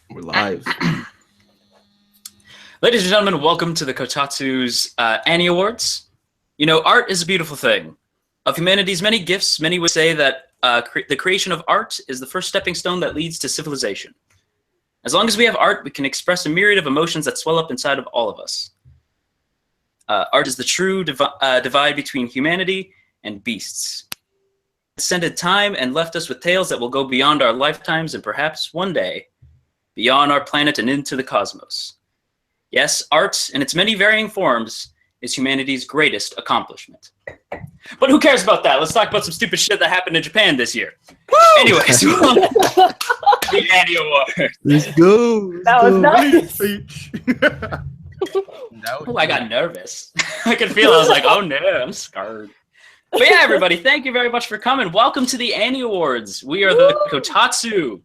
We're live. Ladies and gentlemen, welcome to the Kotatsu's Aniwards. You know, art is a beautiful thing. Of humanity's many gifts, many would say that the creation of art is the first stepping stone that leads to civilization. As long as we have art, we can express a myriad of emotions that swell up inside of all of us. Art is the true divide between humanity and beasts. It ascended time and left us with tales that will go beyond our lifetimes and perhaps one day, beyond our planet and into the cosmos. Yes, art, in its many varying forms, is humanity's greatest accomplishment. But who cares about that? Let's talk about some stupid shit that happened in Japan this year. Woo! Anyways, the Aniwards. Let's go. That was nice. Oh, I got nervous. I could feel it. I was like, oh no, I'm scared. But yeah, everybody, thank you very much for coming. Welcome to the Aniwards. We are the Kotatsu.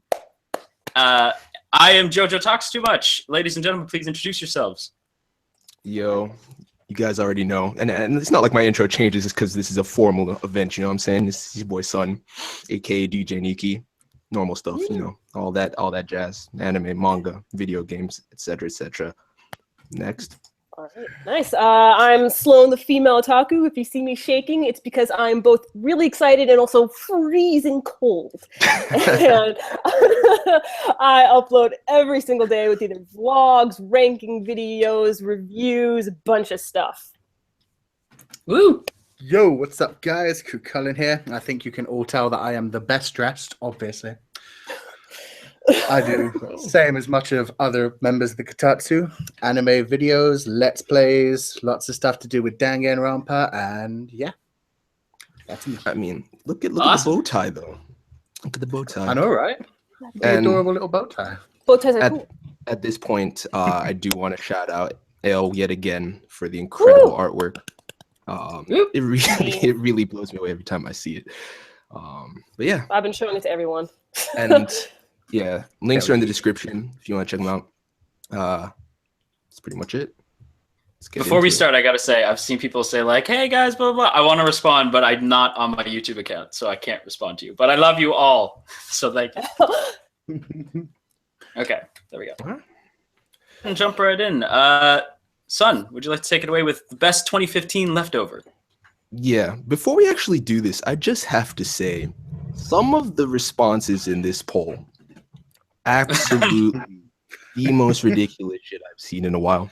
I am Jojo Talks Too Much. Ladies and gentlemen, please introduce yourselves. Yo, you guys already know. And it's not like my intro changes just because this is a formal event, you know what I'm saying? This is your boy Sun, aka DJ Nikki. Normal stuff, you know, all that jazz, anime, manga, video games, etc., etc. Next. All right, nice. I'm Sloan, the female otaku. If you see me shaking, it's because I'm both really excited and also freezing cold. And I upload every single day with either vlogs, ranking videos, reviews, a bunch of stuff. Woo! Yo, what's up, guys? Cullen here. I think you can all tell that I am the best dressed, obviously. I do same as much of other members of the Kotatsu. Anime videos, let's plays, lots of stuff to do with Danganronpa, and yeah. That's me. I mean, look at Awesome. the bow tie though. Look at the bow tie. I know, right? And Adorable little bow tie. Both ties are cool. at this point, I do want to shout out Elle yet again for the incredible artwork. It really blows me away every time I see it. But yeah. I've been showing it to everyone. And yeah, links are in the description if you want to check them out. That's pretty much it. Before we start, I gotta say, I've seen people say like, hey guys, blah, blah, blah. I want to respond, but I'm not on my YouTube account, so I can't respond to you. But I love you all, so thank you. Okay, there we go. All right. And jump right in. Sun, would you like to take it away with the best 2015 leftover? Yeah, before we actually do this, I just have to say, some of the responses in this poll, absolutely the most ridiculous shit I've seen in a while.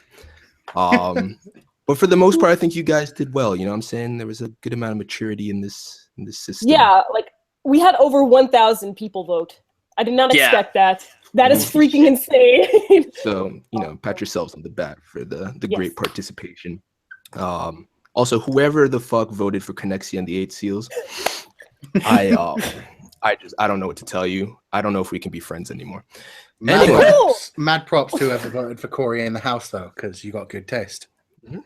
But for the most part, I think you guys did well. You know what I'm saying? There was a good amount of maturity in this system. Yeah, like we had over 1,000 people vote. I did not expect that. That is freaking insane. So, you know, pat yourselves on the back for the great participation. Also, whoever the fuck voted for Connexia and the 8 Seals, I don't know what to tell you. I don't know if we can be friends anymore. Anyway. Mad props to whoever voted for Corey in the house, though, because you got good taste. Mm-hmm.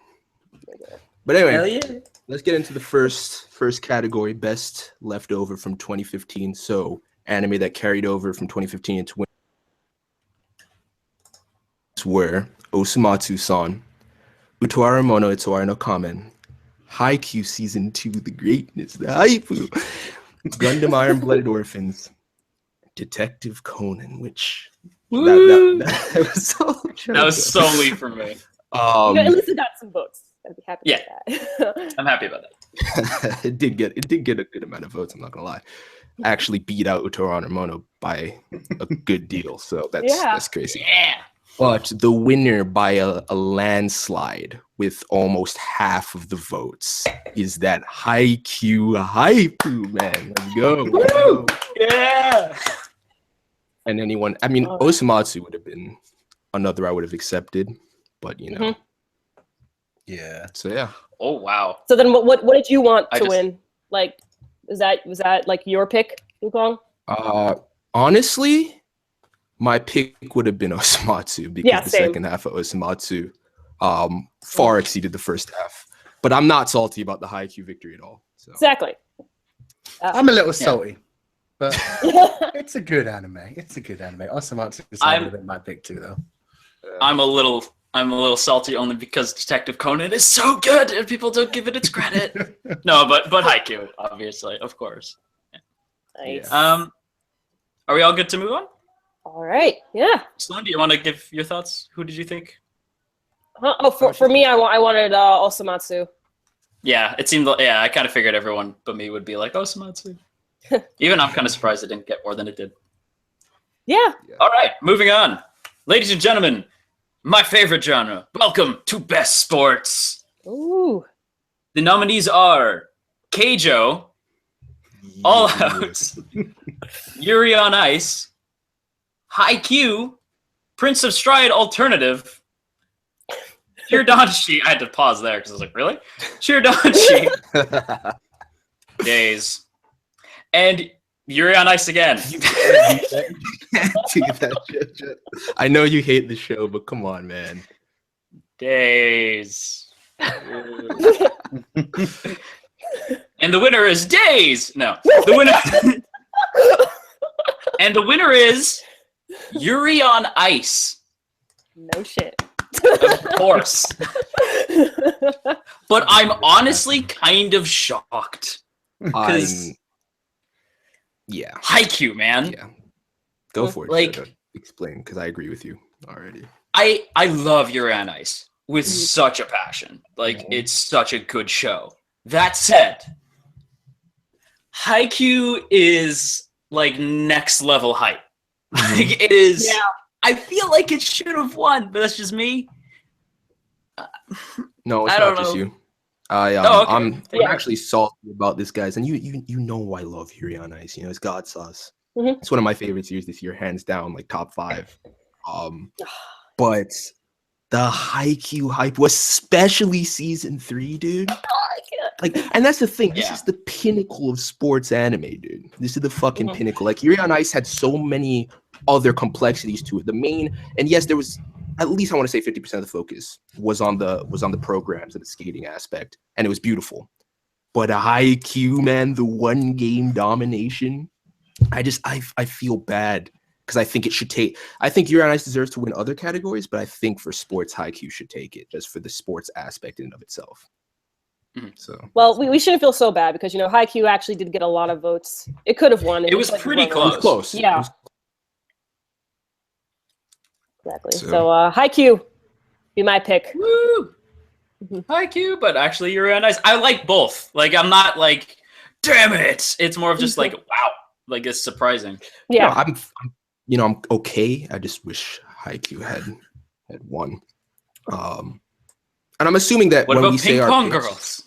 But anyway, Hell yeah. Let's get into the first category, best leftover from 2015. So, anime that carried over from 2015 into were Osumatsu-san, Utawara Mono Itsuwara no Kamen, Haikyuu Season 2, The Greatness, The Haifu, Gundam Iron-Blooded Orphans, Detective Conan, which that was so That was solely for me. At least it got some votes. I'd be happy with that. I'm happy about that. it did get a good amount of votes, I'm not gonna lie. Actually beat out Utawara Mono by a good deal, so that's crazy. Yeah. But the winner by a landslide with almost half of the votes is that Haikyuu Haifu, man. Let's go. Woo! Yeah. And Osumatsu would have been another I would have accepted, but you know. Yeah. So yeah. Oh wow. So then what did you want to win? Like, was that like your pick, Wukong? Honestly, my pick would have been Osumatsu because the second half of Osumatsu far exceeded the first half. But I'm not salty about the Haikyuu victory at all. So. Exactly. I'm a little salty, but it's a good anime. Osumatsu would have been my pick too, though. I'm a little salty only because Detective Conan is so good and people don't give it its credit. No, but Haikyuu, obviously, of course. Nice. Are we all good to move on? All right. Yeah. Sloan, do you want to give your thoughts? Who did you think? Huh? Oh, for me, I wanted Osamatsu. Yeah, it seemed. Yeah, I kind of figured everyone but me would be like, "Oh, Samatsu." Even I'm kind of surprised it didn't get more than it did. Yeah. All right, moving on, ladies and gentlemen, my favorite genre. Welcome to Best Sports. Ooh. The nominees are Keijo, All Out, Yuri on Ice, Haikyuu, Prince of Stride Alternative, Shiridanshi. I had to pause there because I was like, really? Shiridanshi, Days, and Yuri on Ice again. You can't do that shit. I know you hate the show, but come on, man. Days. And the winner is Days. No, the winner. And the winner is Yuri on Ice. No shit. Of course. But I'm honestly kind of shocked. Yeah. Haikyuu, man. Yeah. Go for it. Like- Shoto. Explain, because I agree with you already. I love Yuri on Ice with such a passion. Like, it's such a good show. That said, Haikyuu is like next level hype. Like, it is. Yeah. I feel like it should have won, but that's just me. No, it's I not don't just know. you. Okay. I'm Yeah. actually salty about this, guys, and you know I love Yuri on Ice. You know, it's God sauce. Mhm. It's one of my favorite series this year, hands down, like top 5. But the Haikyuu hype, especially season 3, dude. Like, and that's the thing. This Yeah. is the pinnacle of sports anime, dude. This is the fucking pinnacle. Like, Yuri on Ice had so many other complexities to it. The main, and yes, there was at least, I want to say 50% of the focus was on the programs and the skating aspect, and it was beautiful. But Haikyuu, man, the one game domination, I feel bad because I think it should take. I think Yuri on Ice deserves to win other categories, but I think for sports, Haikyuu should take it just for the sports aspect in and of itself. So Well, we shouldn't feel so bad because, you know, Haikyuu actually did get a lot of votes. It could have won. It was like pretty runner-up. it was close. Yeah. It was- Exactly. So- So, Haikyuu, be my pick. Woo! Mhm. Haikyuu, but actually Yuri on Ice. I like both. Like, I'm not like, damn it. It's more of just like, wow. Like, it's surprising. Yeah. No, I'm okay. I just wish Haikyuu had won. And I'm assuming that What when about we say Ping our Pong picks- Girls?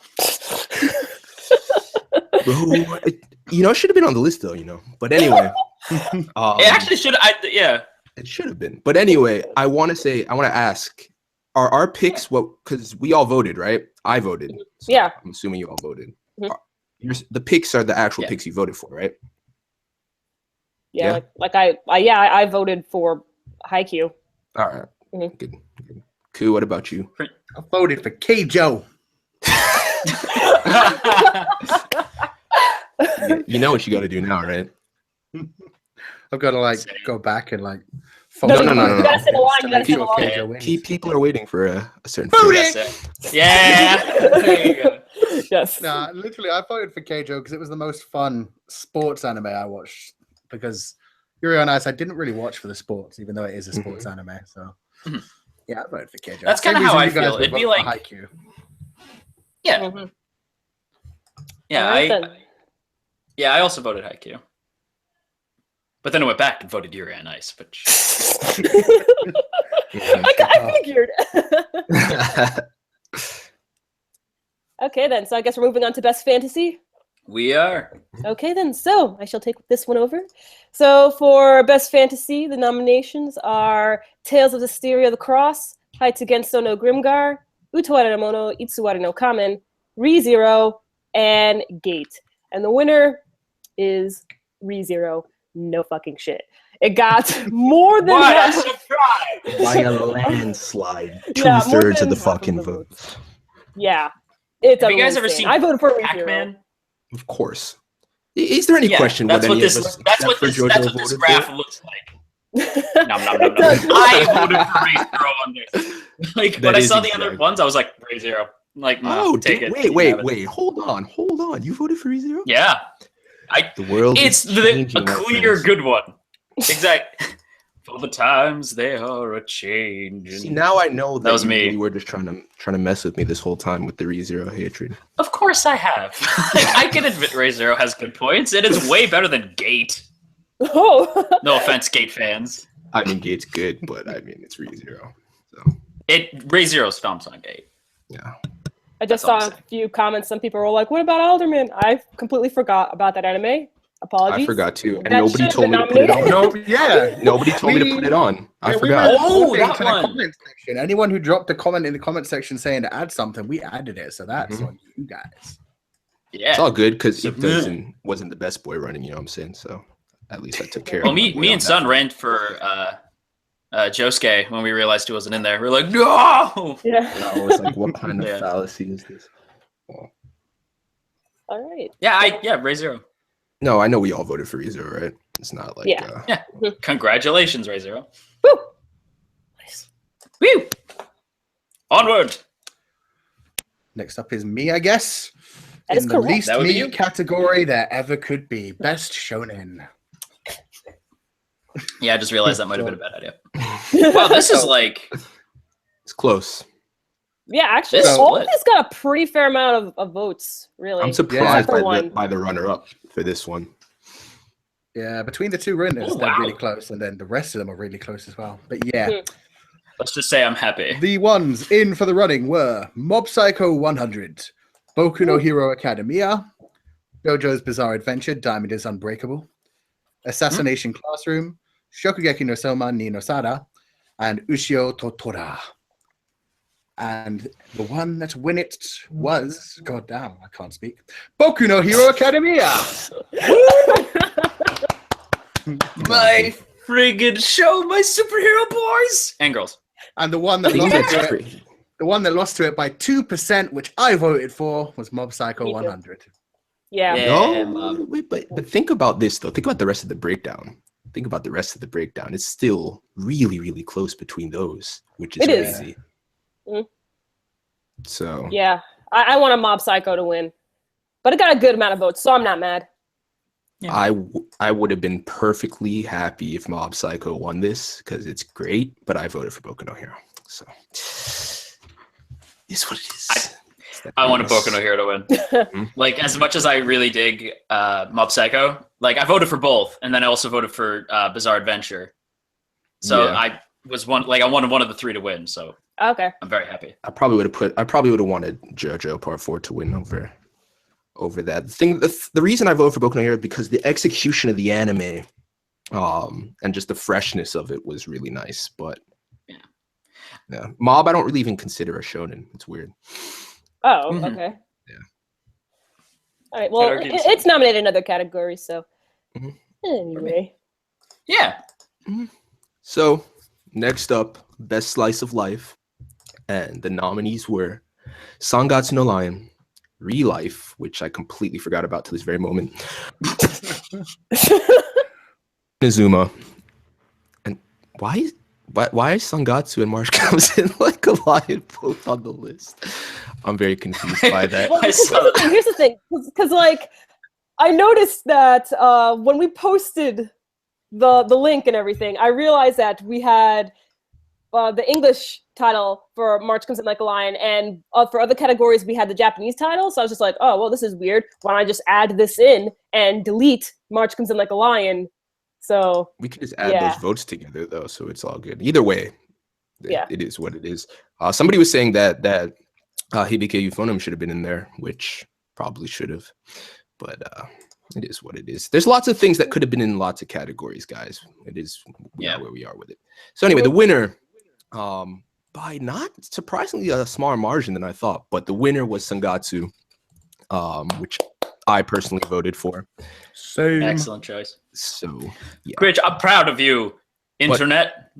it should have been on the list though, you know. But anyway, It actually should. Yeah. it should have been. But anyway, I want to ask, are our picks because we all voted, right? I voted. So Yeah. I'm assuming you all voted. Mhm. The picks are the actual Yeah. picks you voted for, right? Yeah. I voted for Haikyuu. All right. Mhm. Good. Koo, what about you? I voted for Keijo. You know what you got to do now, right? I've got to like Same. go back and like. No. You gotta sit in line. You gotta sit in Sure, line. Keijo wins. People are waiting for a certain. Vote phrase. That's it. Yeah. There you go. Yes. Nah, literally, I voted for Keijo because it was the most fun sports anime I watched. Because Yuri on Ice, I didn't really watch for the sports, even though it is a sports anime. So, Mhm. yeah, I voted for Keijo. That's Same kinda how reason I you guys feel. would It'd be vote for like- Haikyuu. Yeah. Mhm. Yeah. All right, then. I also voted Haikyuu. But then I went back and voted Yuri on Ice. But I figured. Okay, then. So I guess we're moving on to Best Fantasy. we are. Okay, then. So I shall take this one over. So for Best Fantasy, the nominations are Tales of Asteria the Cross, Haitsugenso no Grimgar, Utawara Mono Itsuwari no Kamen, ReZero, and Gate. And the winner is ReZero. No fucking shit. It got more than What a half. surprise! By a landslide, Yeah, more 2/3 than of the half of fucking the votes. Yeah. It's Have you guys ever insane. seen I voted for ReZero. Pac-Man? Of course. Is there any Yeah, question that's what what any this. of us That's except what for this. JoJo That's what this voted graph for? looks like. Nom, nom, nom, nom. I voted for ReZero on this. Like, That when I is saw the exact. other ones, I was like, ReZero. Like, no, Oh, take dude, it. You can have it. wait. Hold on. You voted for ReZero? Yeah, The world it's is changing, a my clear friends. good one. Exactly. For the times they are a change. See, now I know That was you me. really were just trying to mess with me this whole time with the ReZero hatred. Of course I have. I can admit ReZero has good points. It is way better than Gate. Oh. No offense, Gate fans. I mean, Gate's good, but I mean, it's ReZero. So, ReZero stomps on Gate. yeah. I just That's all saw I'm a few comments. Some people were like, "What about Alderman?" I completely forgot about that anime. Apologies. I forgot too. And That nobody should've told me been to put it on. nominated. No, yeah. Nobody told me to put it on. I Yeah, forgot. We were Oh, reporting that to the one. comment section. Anyone who dropped a comment in the comment section saying to add something, we added it. So that's Mhm. on you guys. Yeah. It's all good because So- it wasn't the best boy running, you know what I'm saying? So at least I took care Well, of me my boy on and that Sun front. ran for Josuke when we realized he wasn't in there. We were like, no! Yeah. I was like, what kind of Yeah. fallacy is this? All right. Yeah, ReZero. No, I know we all voted for ReZero, right? It's not like Yeah. Yeah. Congratulations, ReZero. Woo! Nice. Woo! Onward! Next up is me, I guess. That is in the correct. least That would be me you. category there ever could be. Best shonen. Yeah, I just realized that might have been a bad idea. Wow, this is like it's close. Yeah, actually, This all of split. these got a pretty fair amount of votes, really. I'm surprised Except for one. by the runner-up for this one. Yeah, between the two winners, Oh, they're wow. really close, and then the rest of them are really close as well. But yeah, Mhm. let's just say I'm happy. the ones in for the running were Mob Psycho 100, Boku no Hero Academia, JoJo's Bizarre Adventure, Diamond is Unbreakable, Assassination Classroom, Shokugeki no Soma ni no Sada, and Ushio Totora. And the one that won it was, god damn, I can't speak, Boku no Hero Academia. My friggin' show, my superhero boys and girls. And the one that I think lost that's to it, crazy. the one that lost to it by 2%, which I voted for, was Mob Psycho Me too. 100. Yeah. Yeah. No, wait, but think about this though. Think about the rest of the breakdown. Think about the rest of the breakdown. It's still really, really close between those, which is It is. crazy. Mhm. So Yeah. I want a Mob Psycho to win. But it got a good amount of votes, so I'm not mad. I would have been perfectly happy if Mob Psycho won this because it's great, but I voted for Boku no Hero. So it's what it is. I want a Boku no Hero to win. Like, as much as I really dig Mob Psycho, like, I voted for both, and then I also voted for Bizarre Adventure. So Yeah. I wanted one of the three to win, so Okay. I'm very happy. I probably would have wanted JoJo Part 4 to win over that. The reason I voted for Boku no Hero is because the execution of the anime and just the freshness of it was really nice. But yeah. Mob I don't really even consider a shonen. It's weird. Oh, Mhm. okay. Yeah. All right. Well, argue the it's nominated in other categories, so Mhm. anyway. Yeah. So next up, Best Slice of Life. And the nominees were Sangatsu no Lion, Re-Life, which I completely forgot about to this very moment, Nizuma. And why is Sangatsu and Marsh comes in like a lion both on the list? I'm very confused by that. Well, I saw that. here's the thing, because like I noticed that when we posted the link and everything, I realized that we had the English title for March Comes in Like a Lion, and for other categories we had the Japanese title. So I was just like, oh well, this is weird. Why don't I just add this in and delete March Comes in Like a Lion? So We could just add Yeah. those votes together though, so it's all good. Either way, Yeah. it is what it is. Somebody was saying that Hibike Euphonium should have been in there, which probably should have, but it is what it is. There's lots of things that could have been in lots of categories, guys. It is where we are with it. So anyway, the winner, by not surprisingly a smaller margin than I thought, but the winner was Sangatsu, which I personally voted for. Same. Excellent choice. So yeah. Rich, I'm proud of you, internet.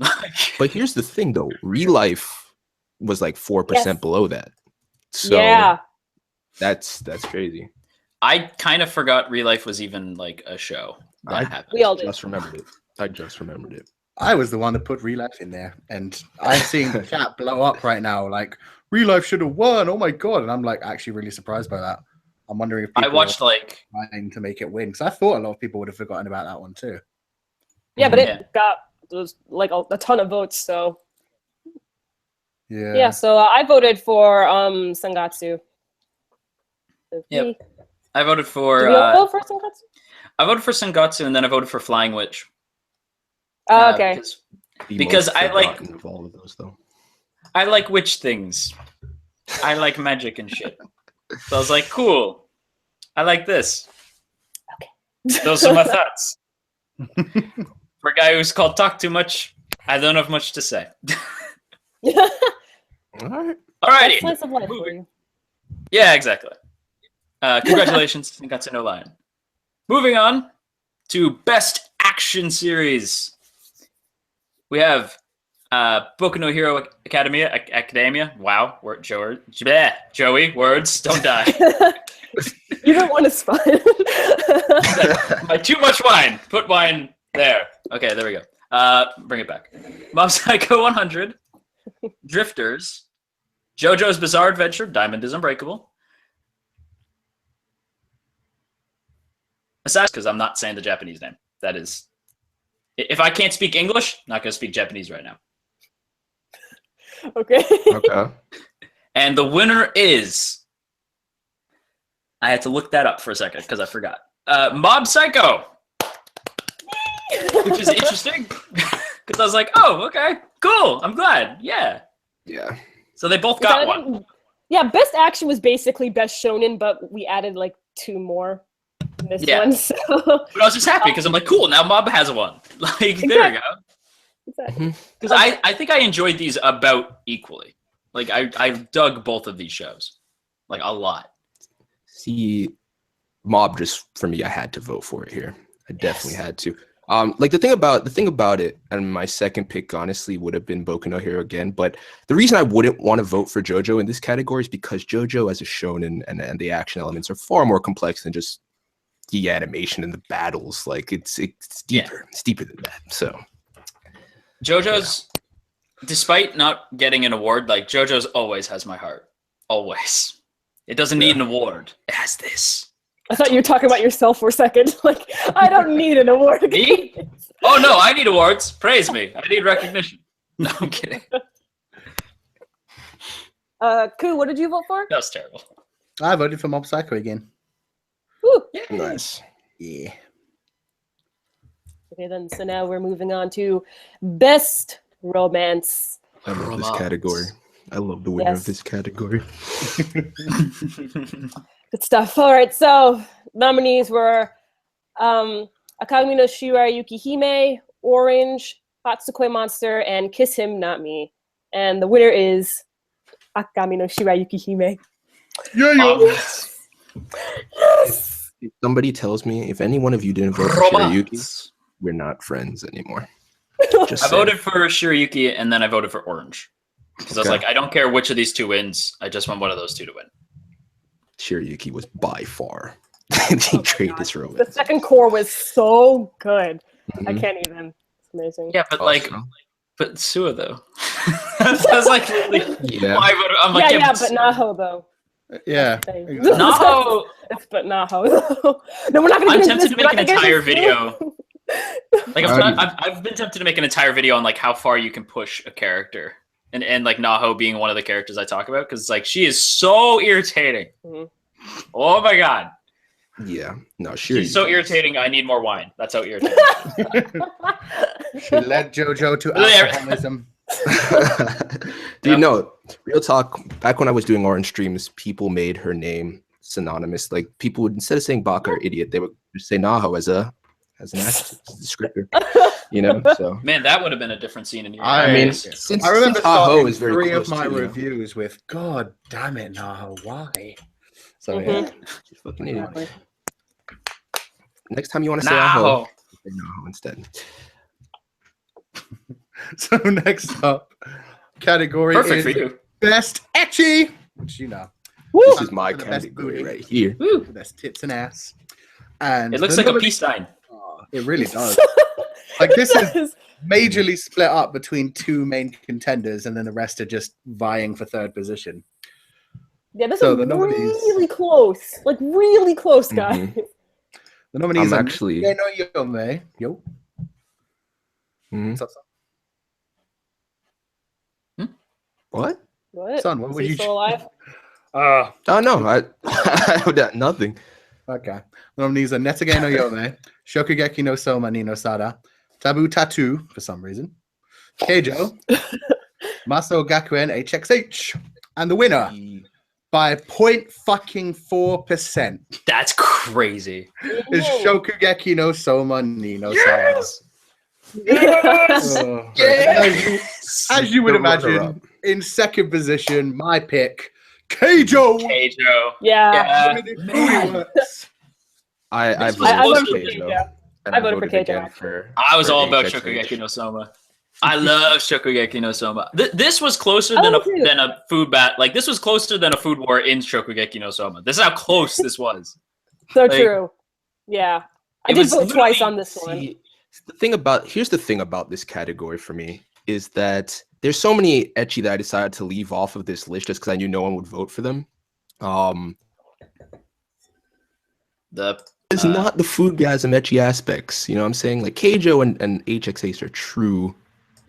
But here's the thing though, Real Life was like 4% Yes. below that. So yeah, that's crazy. I kind of forgot Real Life was even like a show that I happened. we all did. just remembered it. I just remembered it. I was the one that put Real Life in there, and I'm seeing the chat blow up right now. Like, Real Life should have won. Oh my god! And I'm like actually really surprised by that. I'm wondering if I people watched are trying to make it win, because I thought a lot of people would have forgotten about that one too. yeah, but it Yeah. got was like a ton of votes. So Yeah. yeah, so I voted for Sangatsu. So Yep. me. I voted for. Did we all vote for Sangatsu? I voted for Sangatsu, and then I voted for Flying Witch. Oh, okay. Because most I like- forgotten of all of those though. I like witch things. I like magic and shit. So I was like, cool. I like this. Okay. Those are my thoughts. For a guy who's called talk too much, I don't have much to say. All right. Alrighty. Slice of life for you. Yeah, exactly. Congratulations, you got to know Lion. Moving on to Best Action Series. We have Boku no Hero Academia. Wow, Joey, words, don't die. You don't want to spy. My too much wine. Put wine there. Okay, there we go. Bring it back. Mob Psycho 100, Drifters, JoJo's Bizarre Adventure, Diamond is Unbreakable. Assassin, because I'm not saying the Japanese name. That is, if I can't speak English, not going to speak Japanese right now. Okay. Okay. And the winner is, I had to look that up for a second because I forgot. Mob Psycho, which is interesting because I was like, oh, okay, cool. I'm glad. Yeah. Yeah. So they both got one. Yeah, Best Action was basically Best Shonen, but we added like 2 more in this Yeah. one. So. But I was just happy because I'm like, cool, now Mob has one. Like, there we go. Exactly. Because I think I enjoyed these about equally. Like, I dug both of these shows. Like, a lot. See, Mob just for me, I had to vote for it here. I definitely had to. Like the thing about it, and my second pick honestly would have been Boku no Hero again. But the reason I wouldn't want to vote for JoJo in this category is because JoJo as a shonen and the action elements are far more complex than just the animation and the battles. Like it's deeper. It's deeper than that. So JoJo's, despite not getting an award, like JoJo's always has my heart. Always. It doesn't need an award. It has this. I thought you were talking about yourself for a second. Like, I don't need an award. Me? Oh no, I need awards. Praise me. I need recognition. No, I'm kidding. Ku, what did you vote for? That was terrible. I voted for Mob Psycho again. Woo. nice. Yeah. Okay, then. So now we're moving on to Best Romance. I love Romance. this category. I love the winner Yes. of this category. Good stuff. All right, so nominees were Akagami no Shirai Yukihime, Orange, Hatsukoi Monster, and Kiss Him Not Me. And the winner is Akagami no Shirai Yukihime. Yes. Yes! If somebody tells me if any one of you didn't vote for Romance. Shirayuki, we're not friends anymore. Just I saying. voted for Shirayuki and then I voted for Orange. Because I was Okay. like, I don't care which of these 2 wins. I just want one of those 2 to win. Shirayuki was by far the greatest The romance. second core was so good. I Mhm. can't even. It's amazing. Yeah, but like, Also- but Sua though. That's like, really, Yeah. why I voted, I'm like, yeah, but but Naho though. Yeah. Thing. exactly. No, It's but Naho though. No, we're not gonna I'm get into tempted this. to We're make not an gonna get entire into this. video. Like Alrighty. I've been tempted to make an entire video on like how far you can push a character, and like Naho being one of the characters I talk about because like she is so irritating. Mhm. Oh my god, Yeah. No, Shirayuki. she's so irritating. I need more wine. That's how irritating. She led JoJo to There. alcoholism. Do you Yep. know, real talk, back when I was doing orange streams, people made her name synonymous. Like people would, instead of saying Baka or idiot, they would just say Naho as an adjective, descriptor. You know? So Man, that would have been a different scene in your I mean, eyes. since I remember Tahoe starting is very 3 close of my to, you know. reviews with "God damn it, Naho, why?" So Mhm. yeah, She's fucking idiot. Exactly. Next time you want to say Naho, Naho. say Naho instead. so next up, category Perfect is for you. Best Ecchi, which you know, Woo! This is my For the best category booty. right here. Woo. best tits and ass. And It looks the like a nomi- peace sign. Oh, it really does. Like this is majorly split up between 2 main contenders, and then the rest are just vying for 3rd position. Yeah, this So is the nominees- really close. Like really close, guys. Mhm. The nominees I'm are actually- Mie no Yome, yo, Mhm. So, What? What? Son, what Is would he you still alive? Oh, No, I got nothing. okay. The nominees are Netage no Yome, Shokugeki no Soma ni no Sada, Taboo Tattoo for some reason, Keijo, Maso Gakuen HXH, and the winner by 0.4% That's crazy. is Whoa. Shokugeki no Soma ni no Yes! Sada. Yes! As you would The runner-up. imagine, in second position, my pick, Keijo. Keijo. Yeah. One of the Booty Works. I This was voted close for to Keijo. And I voted for Keijo, again actually. for. I was for all about HXH. Shokugeki no Soma. I love Shokugeki no Soma. This was closer I than love it too. than a food bat. Like this was closer than a food war in Shokugeki no Soma. This is how close this was. So Like, true. Yeah. I it did was vote twice literally- on this one. See, here's the thing about this category for me is that there's so many ecchi that I decided to leave off of this list just because I knew no one would vote for them. It's not the foodgasm ecchi aspects, you know what I'm saying? Like Keijo and HXH are true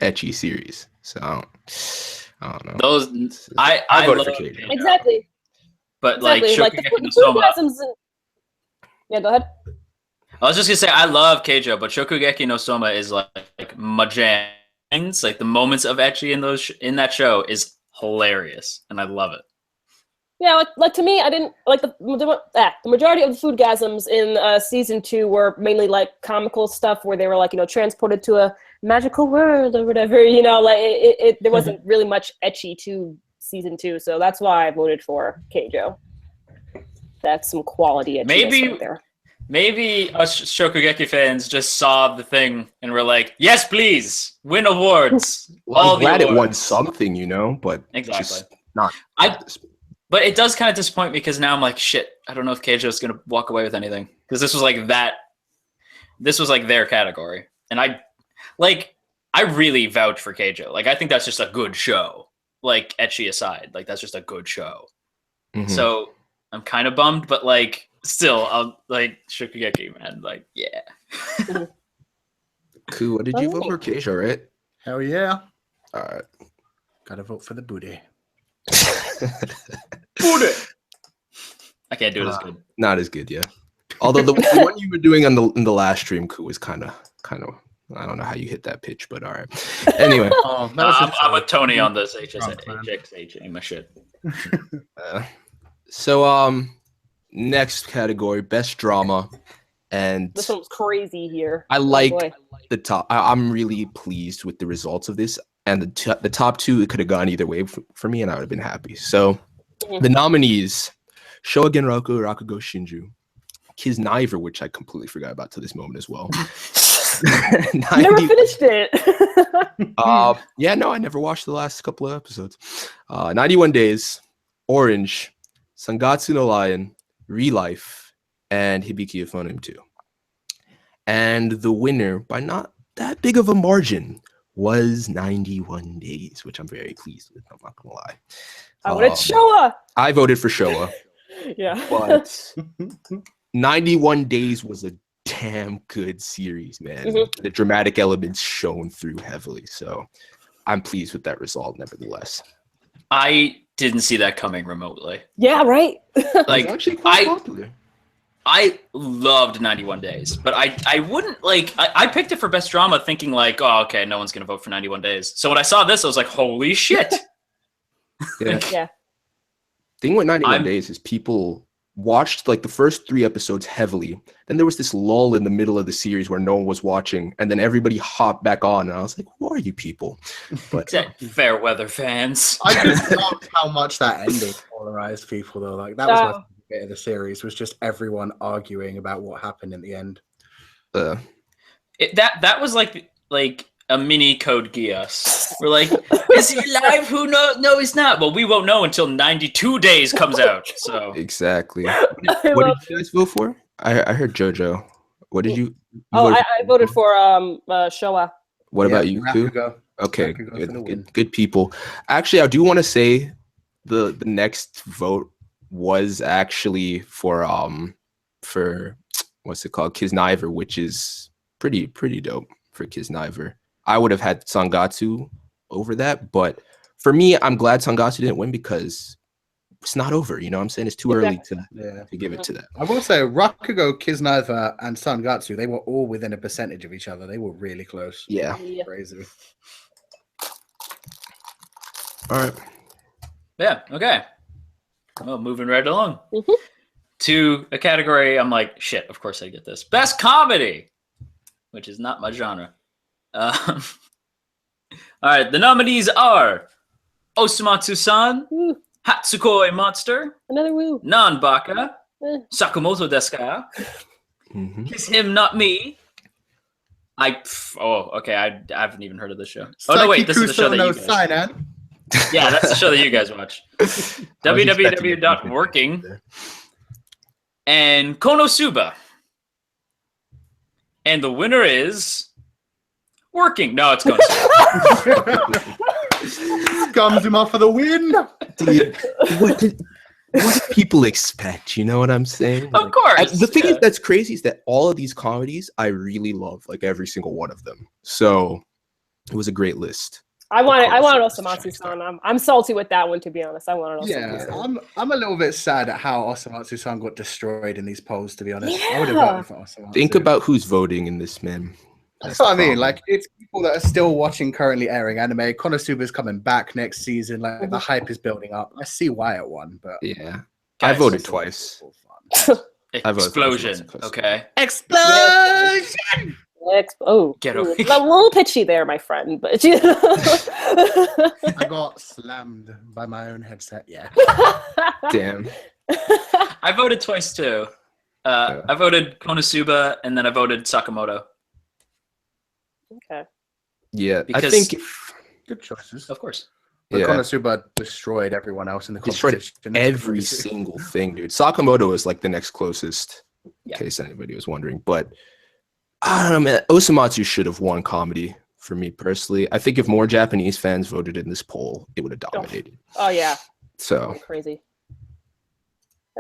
ecchi series. So I don't know. Those I voted love for Keijo. Exactly. but Exactly. like the Shokugeki no Soma. foodgasms. Yeah, go ahead. I was just gonna say I love Keijo, but Shokugeki no Soma is like Majans. Like the moments of ecchi in that show is hilarious, and I love it. Yeah, like to me, I didn't like the majority of the foodgasms in season 2 were mainly like comical stuff where they were like transported to a magical world or whatever. Like there wasn't really much ecchi to season 2, so that's why I voted for Keijo. That's some quality ecchi right there. Maybe us Shokugeki fans just saw the thing and were like, "Yes, please, win awards." Well, I'm glad it won awards. something, but Exactly. just not. But it does kind of disappoint me because now I'm like, shit, I don't know if Keijo is gonna walk away with anything because this was like that. This was like their category, and I really vouch for Keijo. Like I think that's just a good show. Like ecchi aside, like that's just a good show. Mhm. So I'm kind of bummed, but like still, I'll like Shokugeki, man. Like yeah. Cool. What did you vote for? Keijo, right? Hell yeah. All right. Gotta vote for the booty. Booty. I can't do it as good. Not as good, yeah. Although the one you were doing in the last stream, Koo, was kind of. I don't know how you hit that pitch, but all right. Anyway, I'm with Tony on this HXH. Ain't my shit. So next category, best drama, and This one was crazy here. I Oh, like boy. the top. I'm really pleased with the results of this, and the top two, it could have gone either way for me, and I would have been happy. So the nominees: Shogen Roku, Rakugo Shinju, Kisniver, which I completely forgot about to this moment as well. Never finished it. Yeah, no, I never watched the last couple of episodes. 91 Days, Orange, Sangatsu no Lion, Relife, and Hibiki of Phoneme 2. And the winner, by not that big of a margin, was 91 Days, which I'm very pleased with. I'm not gonna lie. I wanted Showa. I voted for Showa, Yeah. but 91 Days was a damn good series, man. The dramatic elements shone through heavily, so I'm pleased with that result nevertheless. I didn't see that coming remotely. Yeah, right. Like It's actually quite popular. I loved 91 Days, but I wouldn't like I picked it for best drama thinking like, oh okay, no one's gonna vote for 91 Days. So when I saw this, I was like, holy shit. Yeah. Yeah. Thing with 91 Days is people watched like the first 3 episodes heavily. Then there was this lull in the middle of the series where no one was watching, and then everybody hopped back on, and I was like, "Who are you people?" But Fair weather fans. I just loved how much that ending polarized people, though. Like that was my favorite bit of the series, was just everyone arguing about what happened in the end. That was like a mini Code Geass. We're like, is he alive? Who knows? No, he's not. Well, we won't know until 92 Days comes out. So exactly. What did you guys vote for? I heard JoJo. What did you? I voted for Showa. What about you, Koo? Okay, good people. Actually, I do want to say the next vote was actually for what's it called, Kisniver, which is pretty dope for Kisniver. I would have had Sangatsu over that. But for me, I'm glad Sangatsu didn't win because it's not over. You know what I'm saying? It's too early to give it to them. I will say Rakugo, Kisnaiva, and Sangatsu, they were all within a percentage of each other. They were really close. Yeah. Crazy. All right. Yeah. Okay. Well, moving right along to a category. I'm like, shit. Of course I get this. Best comedy, which is not my genre. All right. The nominees are Osamatsu-san, Hatsukoi Monster, Another woo. Nanbaka, Eh. Sakamoto desu ka? Kiss Him Not Me. Okay. I haven't even heard of this show. Oh no, wait, this is the show that you guys. Yeah, that's the show that you guys watch. www.working and Konosuba. And the winner is Working. No, it's Konosuba. Gums him off for the win. Dude, what did people expect? You know what I'm saying? Of course. The thing is that's crazy is that all of these comedies I really love, like every single one of them. So it was a great list. I wanted Osamatsu-san. I'm salty with that one, to be honest. I wanted Osamatsu-san. Yeah, I'm a little bit sad at how Osamatsu-san got destroyed in these polls, to be honest. Yeah. I would have voted for Osamatsu. Think about who's voting in this, man. That's what I mean. Like, it's people that are still watching currently airing anime. Konosuba's coming back next season. Like, the hype is building up. I see why it won, but yeah, Guys, I voted twice. Explosion. Okay. Explosion! Get over a little pitchy there, my friend. But I got slammed by my own headset. Yeah. Damn. I voted twice too. I voted Konosuba and then I voted Sakamoto. Okay. Yeah, Because- I think Good choices. Of course. But yeah. Konosuba destroyed everyone else in the Destroyed competition. every single thing, dude. Sakamoto is like the next closest, in Yeah. case anybody was wondering. But I don't know, man. Osamatsu should have won comedy for me personally. I think if more Japanese fans voted in this poll, it would have dominated. Oh yeah. So Crazy.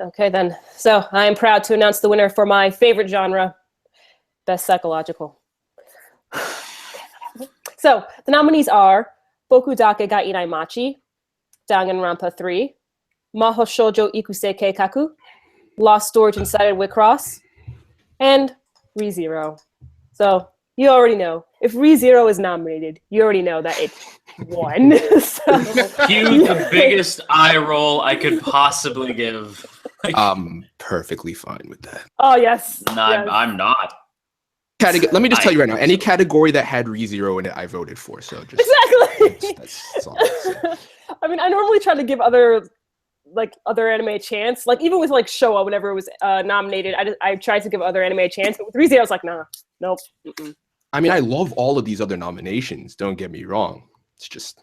Okay then. So I am proud to announce the winner for my favorite genre, Best Psychological. So the nominees are Boku Dake ga Inai Machi, Danganronpa 3, Maho Shoujo Ikusei Keikaku, Lost Storage Inside of Wicross, and ReZero. So you already know. If ReZero is nominated, you already know that it won. So, Cue the biggest eye roll I could possibly give. I'm perfectly fine with that. oh yes. No, yes. I'm not. Let me just tell you right now, any category that had ReZero in it, I voted for. So just Exactly. that's all I'm saying. I mean, I normally try to give other anime a chance. Like even with like Showa, whenever it was nominated, I tried to give other anime a chance. But with ReZero, I was like, nah, nope. Mm-mm. I mean, I love all of these other nominations. Don't get me wrong. It's just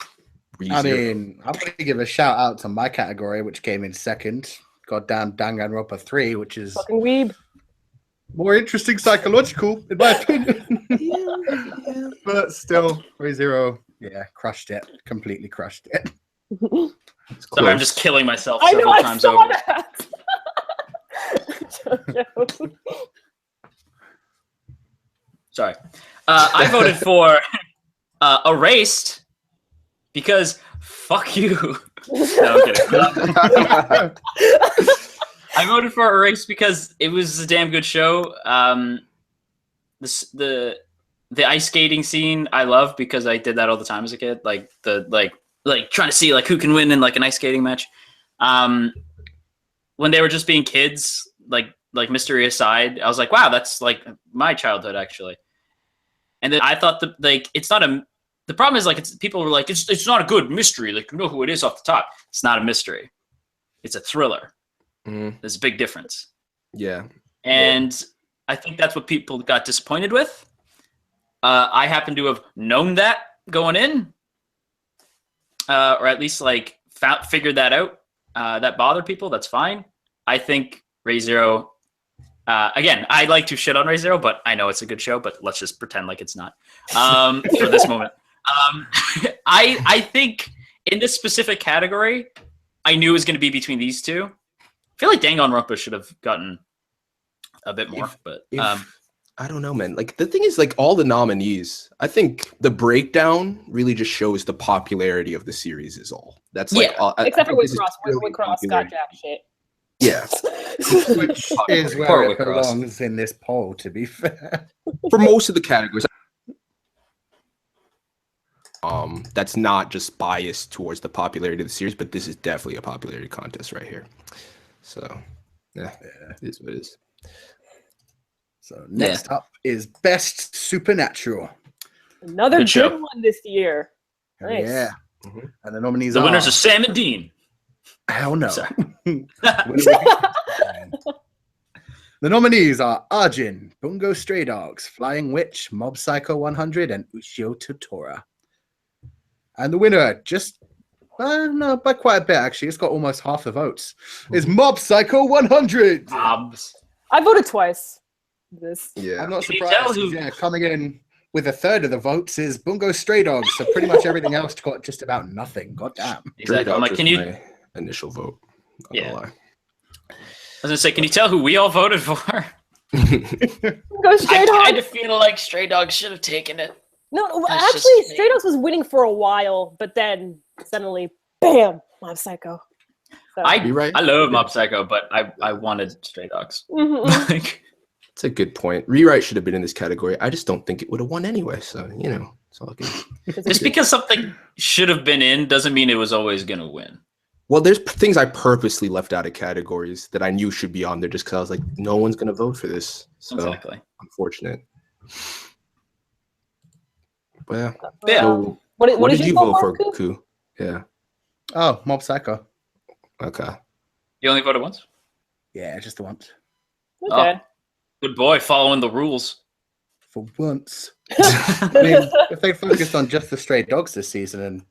ReZero. I mean, I'm going to give a shout out to my category, which came in second. Goddamn Danganronpa 3, which is Fucking weeb. more interesting psychological, in my opinion. But still, ReZero, yeah, crushed it. Completely crushed it. It's Sorry, I'm close. just killing myself I know. several I times saw over. that. Sorry. I voted for Erased because fuck you. No, I'm kidding. I voted for Erased because it was a damn good show. The ice skating scene I love because I did that all the time as a kid. Like trying to see like who can win in like an ice skating match. When they were just being kids, like mystery aside, I was like, wow, that's like my childhood actually. And then I thought that like it's not a. The problem is like people were like it's not a good mystery. Like you know who it is off the top. It's not a mystery. It's a thriller. There's a big difference. Yeah. And I think that's what people got disappointed with. I happen to have known that going in, or at least like figured that out. That bothered people. That's fine. I think ReZero. Again, I like to shit on ReZero, but I know it's a good show. But let's just pretend like it's not for this moment. I think in this specific category, I knew it was going to be between these two. I feel like Danganronpa should have gotten a bit more, but I don't know, man. Like the thing is, like all the nominees, I think the breakdown really just shows the popularity of the series is all. That's like, Yeah. all, Except for Wickcross. Wickcross got jack shit. Yeah, Which is Poor where it Wickcross. belongs in this poll, to be fair. for most of the categories. That's not just biased towards the popularity of the series, but this is definitely a popularity contest right here. So, yeah. It is what it is. So next up is Best Supernatural. Another Good good show. one this year. Nice. Yeah. Mhm. And the nominees The are... winners are Sam and Dean. Hell no. Sorry. The nominees are Arjun, Bungo Stray Dogs, Flying Witch, Mob Psycho 100, and Ushio Tutora. And the winner, no, by quite a bit actually, it's got almost half the votes, is Mob Psycho 100. I voted twice. This. Yeah. I'm not Can you surprised. tell 'Cause, who- yeah, coming in with a third of the votes is Bungo Stray Dogs. So pretty much everything else got just about nothing. God damn. Exactly. I'm like, can you? I My initial vote. Not Yeah. gonna lie. was gonna say, can you tell who we all voted for? Go Stray I kind Dogs. of feel like Stray Dogs should have taken it. No, That's actually, just me. Stray Dogs was winning for a while, but then suddenly, bam, Mob Psycho. So, Rewrite? I love Mob Psycho, but I wanted Stray Dogs. mhm. Like, It's a good point. Rewrite should have been in this category. I just don't think it would have won anyway. So, it's all good. just because something should have been in doesn't mean it was always gonna win. Well, there's things I purposely left out of categories that I knew should be on there just because I was like, no one's going to vote for this. So, Exactly. unfortunate. But yeah. Yeah. So, What did you vote for, Ku? Ku? Yeah. Oh, Mob Psycho. Okay. You only voted once? Yeah, just the once. Okay. Good boy, following the rules. For once. I mean, if they focused on just the Stray Dogs this season and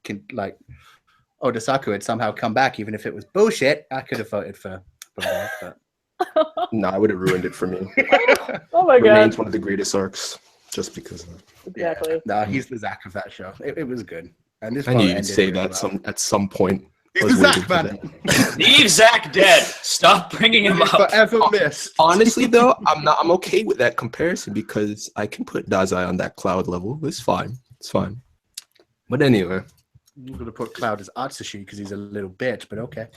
Odasaku had somehow come back, even if it was bullshit, I could have voted for Bungo, but No, I would have ruined it for me. Oh my god. Remains one of the greatest arcs just because of Exactly. no, he's the Zack of that show. It was good. And this I part knew you'd ended say really that well. at some point. I He's was the waiting Zack for man. that. Leave Zach dead. Stop bringing him up. Forever missed. Honestly, though, I'm okay with that comparison because I can put Dazai on that cloud level. It's fine. It's fine. But anyway. I'm gonna put Cloud as Atsushi because he's a little bitch, but okay.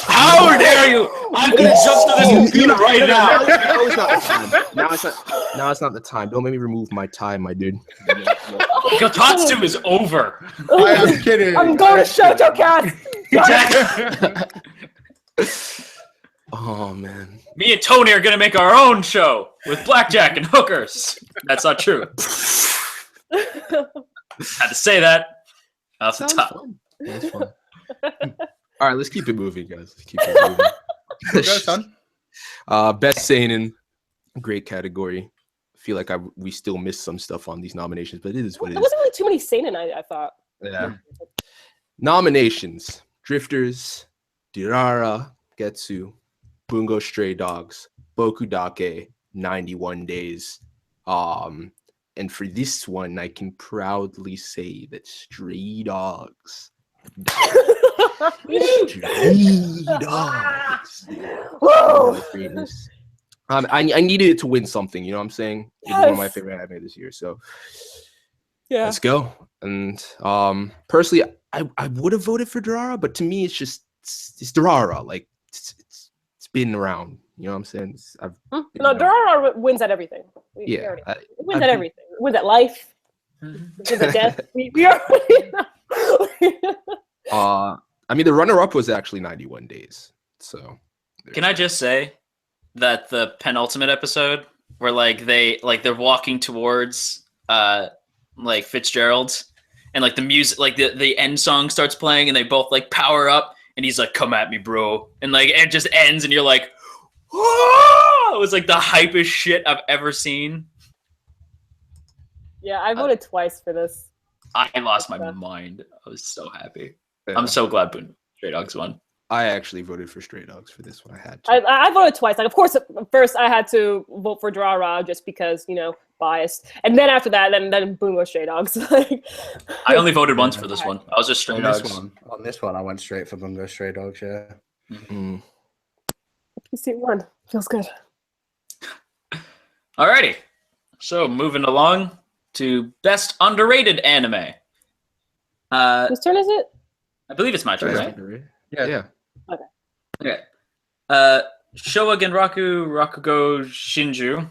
How dare you? I'm gonna jump to this computer right now. Now it's not the time. Now it's not the time. Don't make me remove my tie, my dude. Kotatsu is over. I am kidding. I'm going to Shoto Cast. Exactly. Oh man. Me and Tony are gonna make our own show with blackjack and hookers. That's not true. Had to say that. Off the Sounds top. fun. That's fun. All right, let's keep it moving, guys. Let's keep it moving. Go, son. Best Seinen, great category. I feel like we still missed some stuff on these nominations, but it is what it There is. wasn't really too many seinen, I thought. Yeah. Nominations: Drifters, Dirara, Getsu, Bungo Stray Dogs, Bokudake, 91 Days. And for this one, I can proudly say that Stray Dogs. Stray Dogs. Whoa. I needed it to win something, you know what I'm saying? It was one of my Yes. favorite anime this year, so Yeah. let's go. And personally, I would have voted for Durara, but to me, it's Durara. Like it's been around. You know what I'm saying? No, Durara wins at everything. We Yeah, already- I- it wins I've at been- everything. It wins at life. It wins at death. We already know. I mean, the runner-up was actually 91 Days. So Can I just say that the penultimate episode where they're walking towards like Fitzgerald's and like the music, like the end song starts playing and they both like power up and he's like, "Come at me, bro," and like it just ends and you're like, "Whoa!" It was like the hypest shit I've ever seen. Yeah, I voted twice for this. I lost my mind. I was so happy. yeah. I'm so glad Stray Dogs won. I actually voted for Stray Dogs for this one. I had to. I voted twice. Like, of course, first I had to vote for Durara just because, biased. And then after that, then boom, was Stray Dogs. Like, I only voted once for this one. I was just Stray Dogs. On this one, I went straight for Bungo Stray Dogs. Yeah. Mm. you see one. Feels good. Alrighty. So moving along to best underrated anime. Whose turn is it? I believe it's my turn, right? Yeah. Okay. Showa Genraku Rakugo Shinju.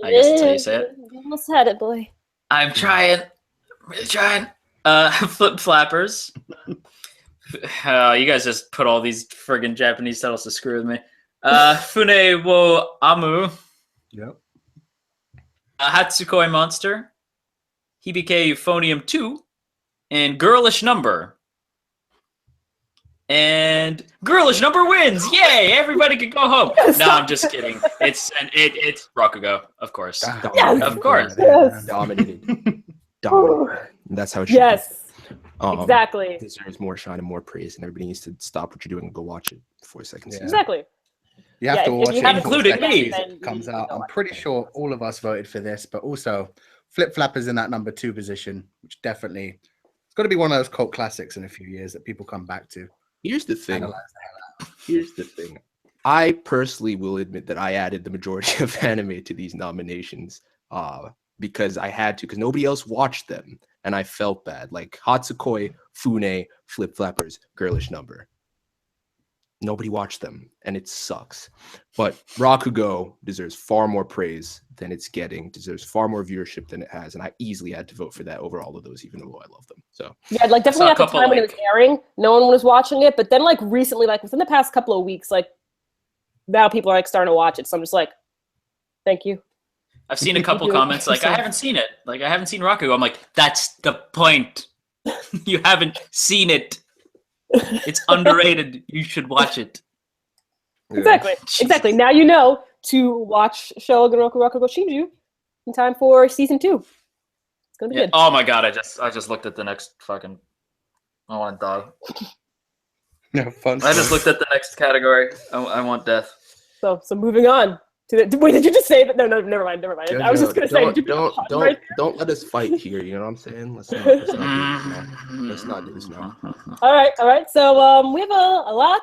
I guess that's how you say it. You almost had it, boy. I'm trying. I'm really trying. Flip Flappers. You guys just put all these friggin' Japanese titles to screw with me. Fune wo Amu. Yep. Hatsukoi Monster. Hibike Euphonium 2. And Girlish Number. And Girlish Number wins! Yay! Everybody can go home. No, I'm just kidding. It's Rakugo, of course. Yes. Of course. Yes. Dominated. That's how it should Yes. be. Exactly. Deserves more shine and more praise, and everybody needs to stop what you're doing and go watch it before second season. Exactly. You have to if watch you it haven't before included second me. season Then comes you out. go I'm watch pretty sure all of us voted for this, but also Flip Flappers in that number 2 position, which definitely it's got to be one of those cult classics in a few years that people come back to. Here's the thing. Analyze the hell out. Here's the thing. I personally will admit that I added the majority of anime to these nominations because I had to, because nobody else watched them, and I felt bad. Like Hatsukoi, Fune, Flip Flappers, Girlish Number. Nobody watched them, and it sucks. But Rakugo deserves far more praise than it's getting, deserves far more viewership than it has, and I easily had to vote for that over all of those, even though I love them. So Yeah, like definitely saw a at the couple, time when it was airing, no one was watching it. But then, like recently, like within the past couple of weeks, like now people are like starting to watch it. So I'm just like, thank you. I've seen a couple comments like, I haven't seen it. Like, I haven't seen Rakugo. I'm like, that's the point. You haven't seen it. It's underrated. You should watch it. Exactly. Exactly. Now you know to watch Showa Genroku Rakugo Shinju in time for season 2. It's gonna be good. Oh my god! I just looked at the next fucking. I want a dog. No fun. I just looked at the next category. I want death. So moving on to the. Wait, did you just say that? No, never mind. I was just gonna say. Did you Don't let us fight here. You know what I'm saying? Let's not do this now. Let's not do this now. All right. So we have a lot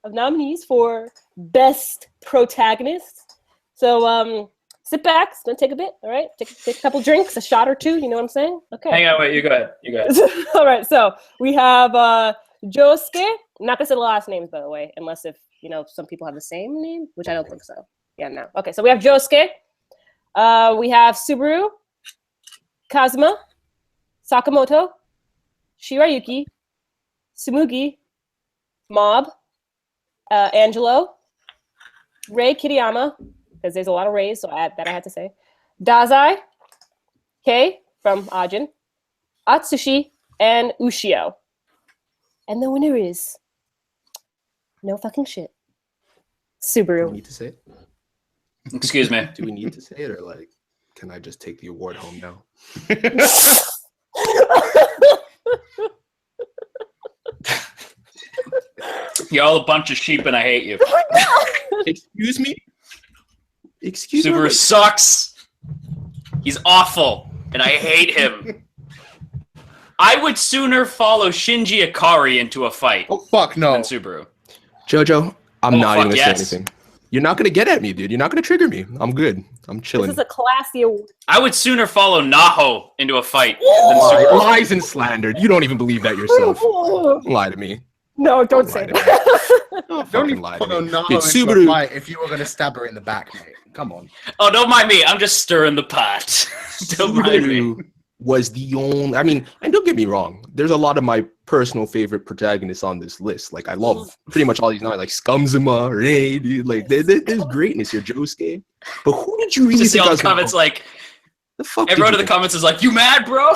of nominees for best protagonist. So sit back, it's gonna take a bit. All right, take a couple drinks, a shot or two. You know what I'm saying? Okay. Hang on, wait. You go ahead. All right. So we have Josuke. I'm not gonna say the last names, by the way, unless if some people have the same name, which I don't think so. Yeah, no. Okay. So we have Josuke. We have Subaru, Kazuma, Sakamoto, Shirayuki, Sumugi, Mob, Angelo, Rei Kiriyama, because there's a lot of Reis, so I had to say. Dazai, Kei from Ajin, Atsushi, and Ushio. And the winner is no fucking shit. Do we Subaru. need to say it? Excuse me. Do we need to say it, or like, can I just take the award home now? You're all a bunch of sheep, and I hate you. Excuse me? Excuse me? Subaru sucks. He's awful, and I hate him. I would sooner follow Shinji Ikari into a fight Oh fuck no! than Subaru. Jojo, I'm Oh, not fuck even gonna yes. say anything. You're not gonna get at me, dude. You're not gonna trigger me. I'm good. I'm This chilling. is a classy award. I would sooner follow Naho into a fight than Subaru. Lies and slander. You don't even believe that yourself. Don't lie to me. No, don't say lie to that. Don't Don't fucking even lie to follow me. Naho Dude, into a Subaru. fight if you were going to stab her in the back, mate. Come on. Oh, don't mind me. I'm just stirring the pot. Don't mind me. Subaru was the only. I mean, and don't get me wrong. There's a lot of my personal favorite protagonists on this list. Like I love pretty much all these now, like Scumzima, Ray, dude. Like there's greatness here, Josuke. But who did you really Just see think all I the was gonna comments vote? like, The fuck? everyone in did the comments is like, you mad, bro?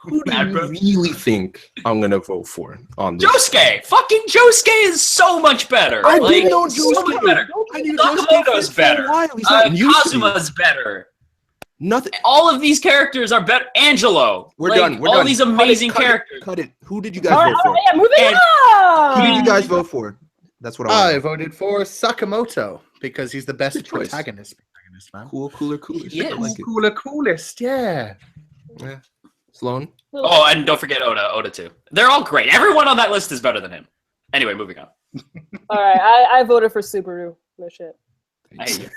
Who do mad, you bro. really think I'm gonna vote for on this? Josuke! Fucking Josuke is so much better. I like, didn't know so much Josuke. better. I knew Sakamoto's for a better. while. He's not new to me. Kazuma's better. Nothing. All of these characters are better. Angelo. We're like, done. We're all done. these Cut it, amazing cut it, characters. Cut it. Who did you guys All right, vote for? yeah, moving And- on. Who did you guys vote for? That's what I I want. voted for Sakamoto because he's the best Good choice. protagonist, man. Cooler. Yeah. I like it. Coolest, yeah. Yeah. Sloan. Oh, and don't forget Oda. Oda too. They're all great. Everyone on that list is better than him. Anyway, moving on. All right, I voted for Subaru. No shit. I hate you.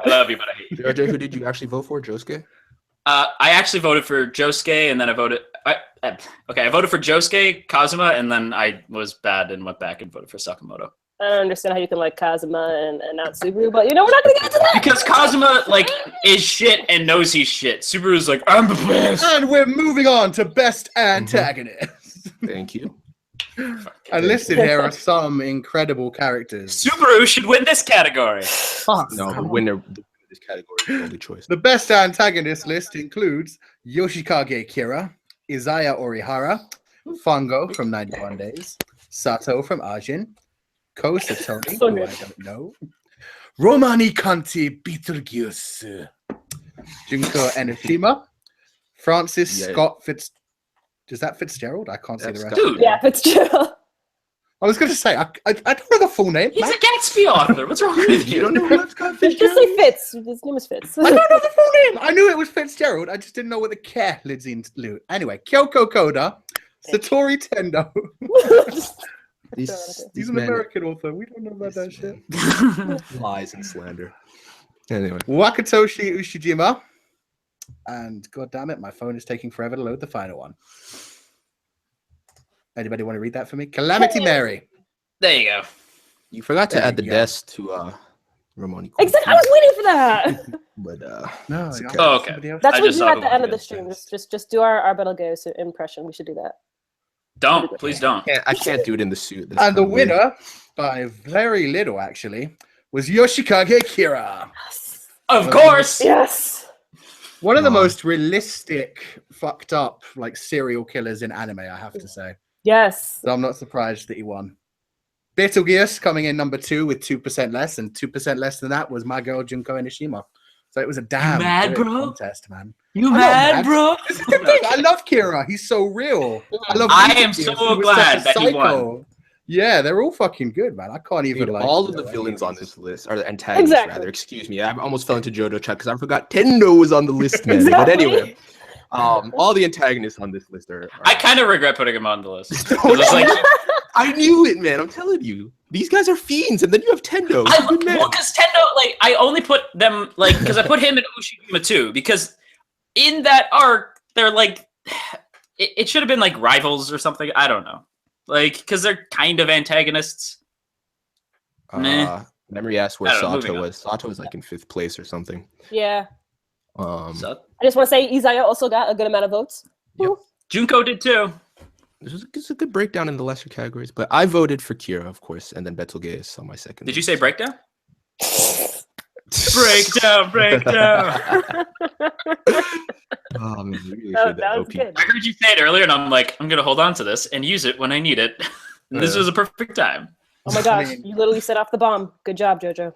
I love you, but I hate you. Jojo, who did you actually vote for? Josuke? I actually voted for Josuke, and then I voted for Josuke, Kazuma, and then I was bad and went back and voted for Sakamoto. I don't understand how you can like Kazuma and not Subaru, but we're not gonna get into that. Because Kazuma is shit and knows he's shit. Subaru's like, I'm the best. And we're moving on to best antagonist. Thank you. And listed here are some incredible characters. Subaru should win this category. No, the winner of this category is the only choice. The best antagonist list includes Yoshikage Kira, Izaya Orihara, Fango from 91 Days, Sato from Ajin, Ko Satoni, So who good. I don't know, Romani Kanti Betelgeuse, Junko Enoshima, Francis Yeah. Scott Is that Fitzgerald? I can't see That's the rest. Scott. Dude, Yeah, Fitzgerald. I was going to say, I don't know the full name. he's a Gatsby author. What's wrong with You you? don't know who Scott Just Fitzgerald? say Fitz. His name is Fitz. I don't know the full name. I knew it was Fitzgerald. I just didn't know what the care lives into. Anyway, Kyoko Koda, Satori Tendo. These He's an men American author. We don't know about that shit. lies and slander. Anyway, Wakatoshi Ushijima. And god damn it, my phone is taking forever to load the final one. Anybody want to read that for me? Calamity Mary. There you go. you forgot to There add the you go. desk to Ramoni. Exactly. I was waiting for that. But No, It's yeah. okay. Oh, okay. Somebody else? That's I what we just do saw at the the one end of the you stream. guys Just do our Betelgeuse impression. We should do that. Don't. Please don't. I can't do it in the suit. That's And the kinda weird. winner, by very little actually, was Yoshikage Kira. Of course. Yes. One of the Wow. most realistic, fucked up, like serial killers in anime, I have to say. Yes. So I'm not surprised that he won. Betelgeuse coming in number 2 with 2% less, and 2% less than that was my girl Junko Enoshima. So it was a damn mad, good bro? contest, man. You I'm not mad, mad. bro? This is the thing. I love Kira. He's so real. I love. I am Betelgeuse. so He was glad such a that he won. Yeah, they're all fucking good, man. I can't even Dude, like all of you the know, villains any on of this these. list, or the antagonists Exactly. rather. Excuse me, I almost fell into JoJo chat because I forgot Tendo was on the list, man. But Exactly. anyway, all the antagonists on this list are. I kind of regret putting him on the list. 'Cause Don't it's like, I knew it, man. I'm telling you, these guys are fiends, and then you have Tendo. He's a good man. well, because Tendo, I only put them because I put him in Ushijima too. Because in that arc, they're it should have been like rivals or something. I don't know, because they're kind of antagonists. Meh. Memory asked where I don't know, Sato moving on. was. Sato was like in 5th place or something. Yeah. So, I just want to say Izaya also got a good amount of votes. Yep. Junko did too. It's a good breakdown in the lesser categories, but I voted for Kira, of course, and then Betelgeuse on my second. Did you list. say breakdown? Breakdown. Oh man, you really That showed that was OP. good. I heard you say it earlier, and I'm like, I'm gonna hold on to this and use it when I need it. And this Yeah. was a perfect time. Oh my gosh, mean- you literally set off the bomb. Good job, Jojo.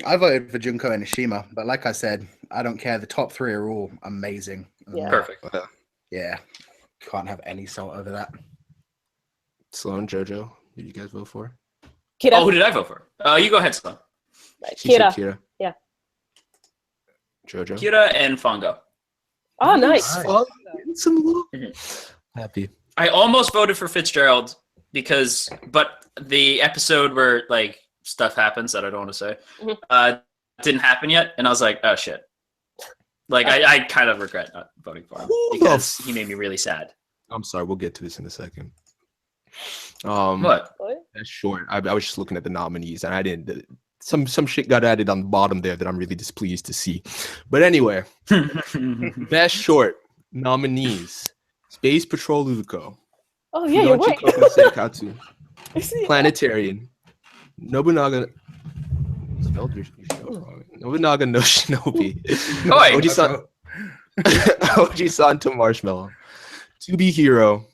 I voted for Junko Enoshima, but like I said, I don't care. The top 3 are all amazing. Yeah. Perfect. Yeah. Can't have any salt over that. Sloan, JoJo, did you guys vote for? Kira. Oh, who did I vote for? You go ahead, Sloan. She said Kira. Kira. Yeah. JoJo. Kira and Fango. Oh, nice. Nice. Fun. Some love. Mhm. Happy. I almost voted for Fitzgerald but the episode where stuff happens that I don't want to say Mhm. didn't happen yet, and I was like, oh shit. I kind of regret not voting for him Who the because he made me really sad. I'm sorry, we'll get to this in a second. What? What? That's short. I was just looking at the nominees, and I didn't. Some shit got added on the bottom there that I'm really displeased to see. But anyway, best short nominees: Space Patrol Luko, Oh, yeah, you're right. Seikatsu, I see. Planetarian, Nobunaga. Spelled your show wrong. Nobunaga no Shinobi. Oh, wait. Oji-san, Oji-san to Marshmallow, To Be Hero,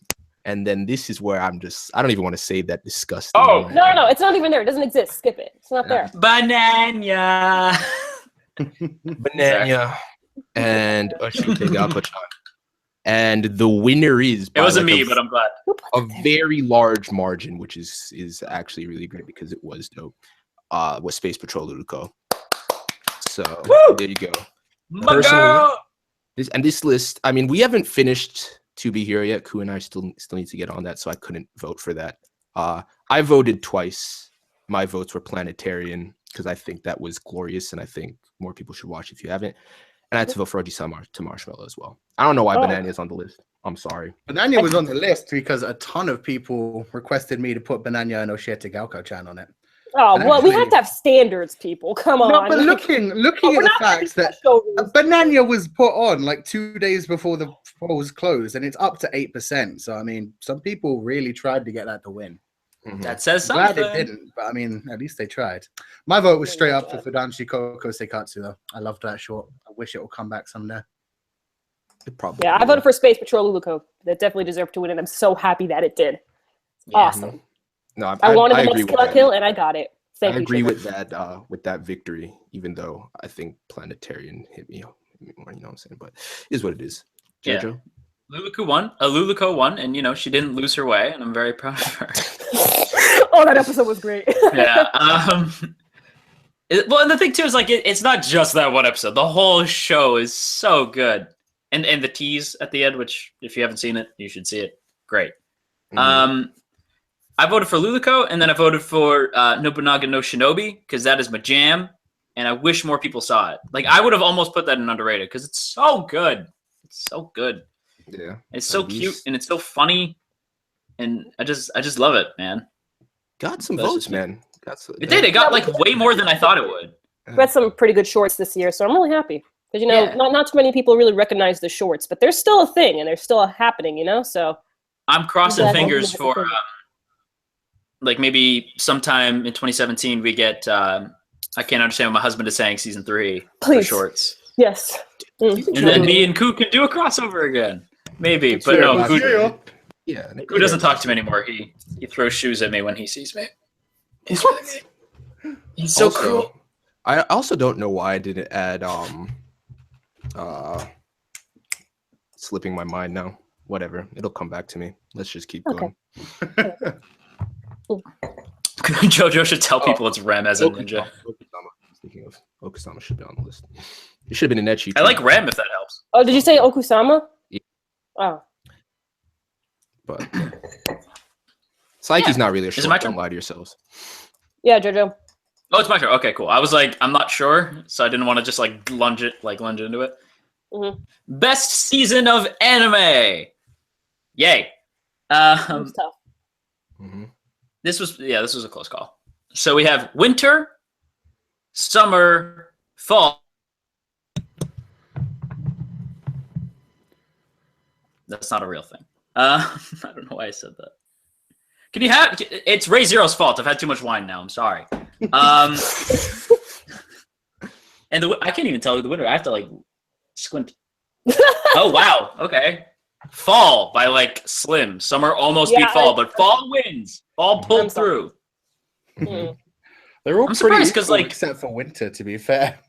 and then this is where I don't even want to say that disgusting. Oh. word. No, it's not even there. It doesn't exist. Skip it. It's not there. Banana. Banana and Oshite Gakko-chan. And the winner is It by wasn't like me, but I'm glad. Who put a that there? very large margin, which is actually really great because it was dope. Was Space Patrol Luko. So Woo! there you go. My Personally- girl. This list, I mean, we haven't finished To Be Hero yet. Ku and I still need to get on that, so I couldn't vote for that. I voted twice. My votes were Planetarian because I think that was glorious, and I think more people should watch if you haven't. And I had to vote for Oji-sama to Marshmallow as well. I don't know why Banana is on the list. I'm sorry. Banana was on the list because a ton of people requested me to put Banana and Oshete Gaoko-chan on it. Oh, And well, we actually- have to have standards, people. Come on. No, but looking We're at the not fact that showrooms. Banana was put on like 2 days before the polls closed, and it's up to 8%. So I mean, some people really tried to get that to win. Mhm. That says Glad something. it didn't, but I mean, at least they tried. My vote was straight up for Fudanshi Koko Seikatsu, though. I loved that short. I wish it will come back someday. It probably Yeah, I will. voted for Space Patrol Luluko. That definitely deserved to win, and I'm so happy that it did. Awesome. No, I wanted the agree next with Kill that. Kill, and I got it. Thank I you. agree Trigger. with that victory, even though I think Planetarian hit me more, you know what I'm saying? But it is what it is. Yeah. Jojo? Luluko won, and you know she didn't lose her way, and I'm very proud of her. Oh, that episode was great. Yeah. Well, and the thing too is like it's not just that one episode. The whole show is so good, and the tease at the end, which if you haven't seen it, you should see it. Great. Mhm. I voted for Luluko, and then I voted for Nobunaga no Shinobi because that is my jam, and I wish more people saw it. Like I would have almost put that in underrated because it's so good. It's so good. Yeah. It's so At cute least- and it's so funny, and I just love it, man. Got some That's votes, just me. man. It did. It got like way more than I thought it would. We had some pretty good shorts this year, so I'm really happy. Because, Yeah. not too many people really recognize the shorts, but they're still a thing, and they're still happening, so... I'm crossing Exactly. fingers for like maybe sometime in 2017 we get I Can't Understand What My Husband Is Saying season 3 for Please. shorts, Yes. and then me and Koo can do a crossover again, maybe. But Sure, no, man. Koo Yeah. doesn't talk to me anymore. He throws shoes at me when he sees me. He's so Also, cruel. I also don't know why I didn't add slipping my mind now. Whatever. It'll come back to me. Let's just keep Okay. going. JoJo should tell people it's Rem as a ninja. Okusama. Speaking of, Okusama should be on the list. It should have been an Ecchi. I like Rem if that helps. Oh, did you say Okusama? Yeah. Oh. But Psyche's not really a it short. my Don't turn? lie to yourselves. Yeah, Jojo. Oh, it's my turn. Okay, cool. I was like, I'm not sure, so I didn't want to just like lunge into it. Mhm. Best season of anime. Yay. That was tough. Mm-hmm. This was a close call. So we have winter, summer, fall. That's not a real thing. I don't know why I said that. Can you have? It's Ray Zero's fault. I've had too much wine now. I'm sorry. And I can't even tell who the winner. I have to like squint. Oh wow. Okay. Fall by like Slim. Summer almost beat Yeah, fall, but fall wins. Fall pulled I'm sorry. through. Mm. They're all I'm pretty surprised 'cause, equal, like- except for Winter, to be fair.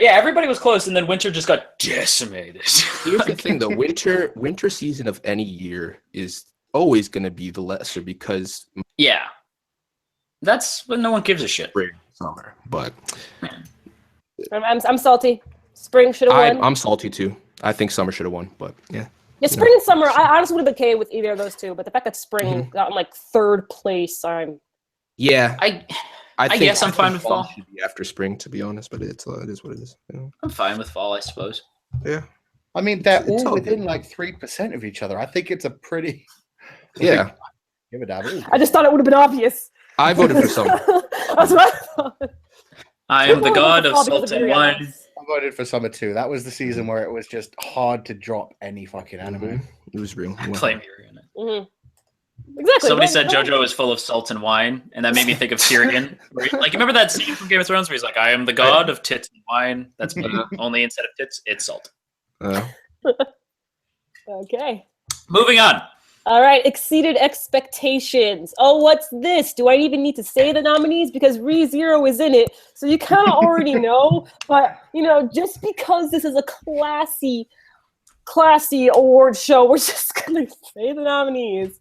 Yeah, everybody was close, and then winter just got decimated. Here's the thing, though. Winter season of any year is always going to be the lesser because Yeah, that's when no one gives a shit. spring, summer. But I'm salty. Spring should have won. I'm salty too. I think summer should have won, but yeah. Yeah, spring and summer. I honestly would have been okay with either of those two, but the fact that spring got in like third place, I'm. Yeah, I think guess I'm fine with fall. Should be after spring, to be honest, but it is what it is. You know? I'm fine with fall, I suppose. Yeah, I mean, they're It's all all within good. like 3% of each other. I think it's a pretty. yeah. Give it a I just thought it would have been obvious. I voted for summer. That's what I thought. I am the People god of fall because salt and video wine. games. I voted for Summer 2. That was the season where it was just hard to drop any fucking anime. Mhm. It was real. I claim you're in it. Mhm. Exactly. Somebody Go- said go. JoJo is full of salt and wine, and that made me think of Tyrion. Like, remember that scene from Game of Thrones where he's like, "I am the god of tits and wine." That's me. Only instead of tits, it's salt. Okay. Moving on. All right. Exceeded expectations. Oh, what's this? Do I even need to say the nominees? Because ReZero is in it. So you kind of already know. But, just because this is a classy award show, we're just going to say the nominees.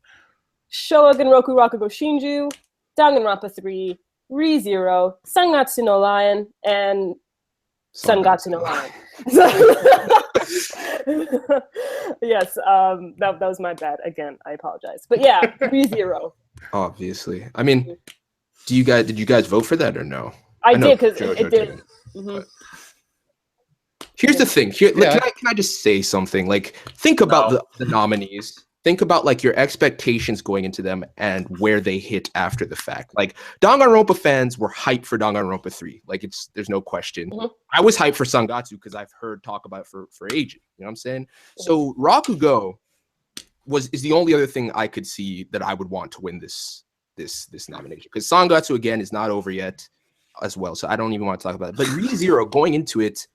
Shogun Roku Rakugo Shinju, Danganronpa 3, ReZero, Sangatsu no Lion, and Sangatsu no Lion. Yes, that was my bad. Again, I apologize. But yeah, ReZero. Obviously. I mean, did you guys vote for that or no? I know did because JoJo it did. didn't, Mhm. but- Here's the thing. Here, Yeah. can I just say something? Like, think about the nominees. Think about like your expectations going into them and where they hit after the fact. Like, Danganronpa fans were hyped for Danganronpa 3. Like, there's no question. Mhm. I was hyped for Sangatsu because I've heard talk about it for ages. You know what I'm saying? So Rakugo is the only other thing I could see that I would want to win this nomination, because Sangatsu again is not over yet as well. So I don't even want to talk about it. But ReZero, going into it,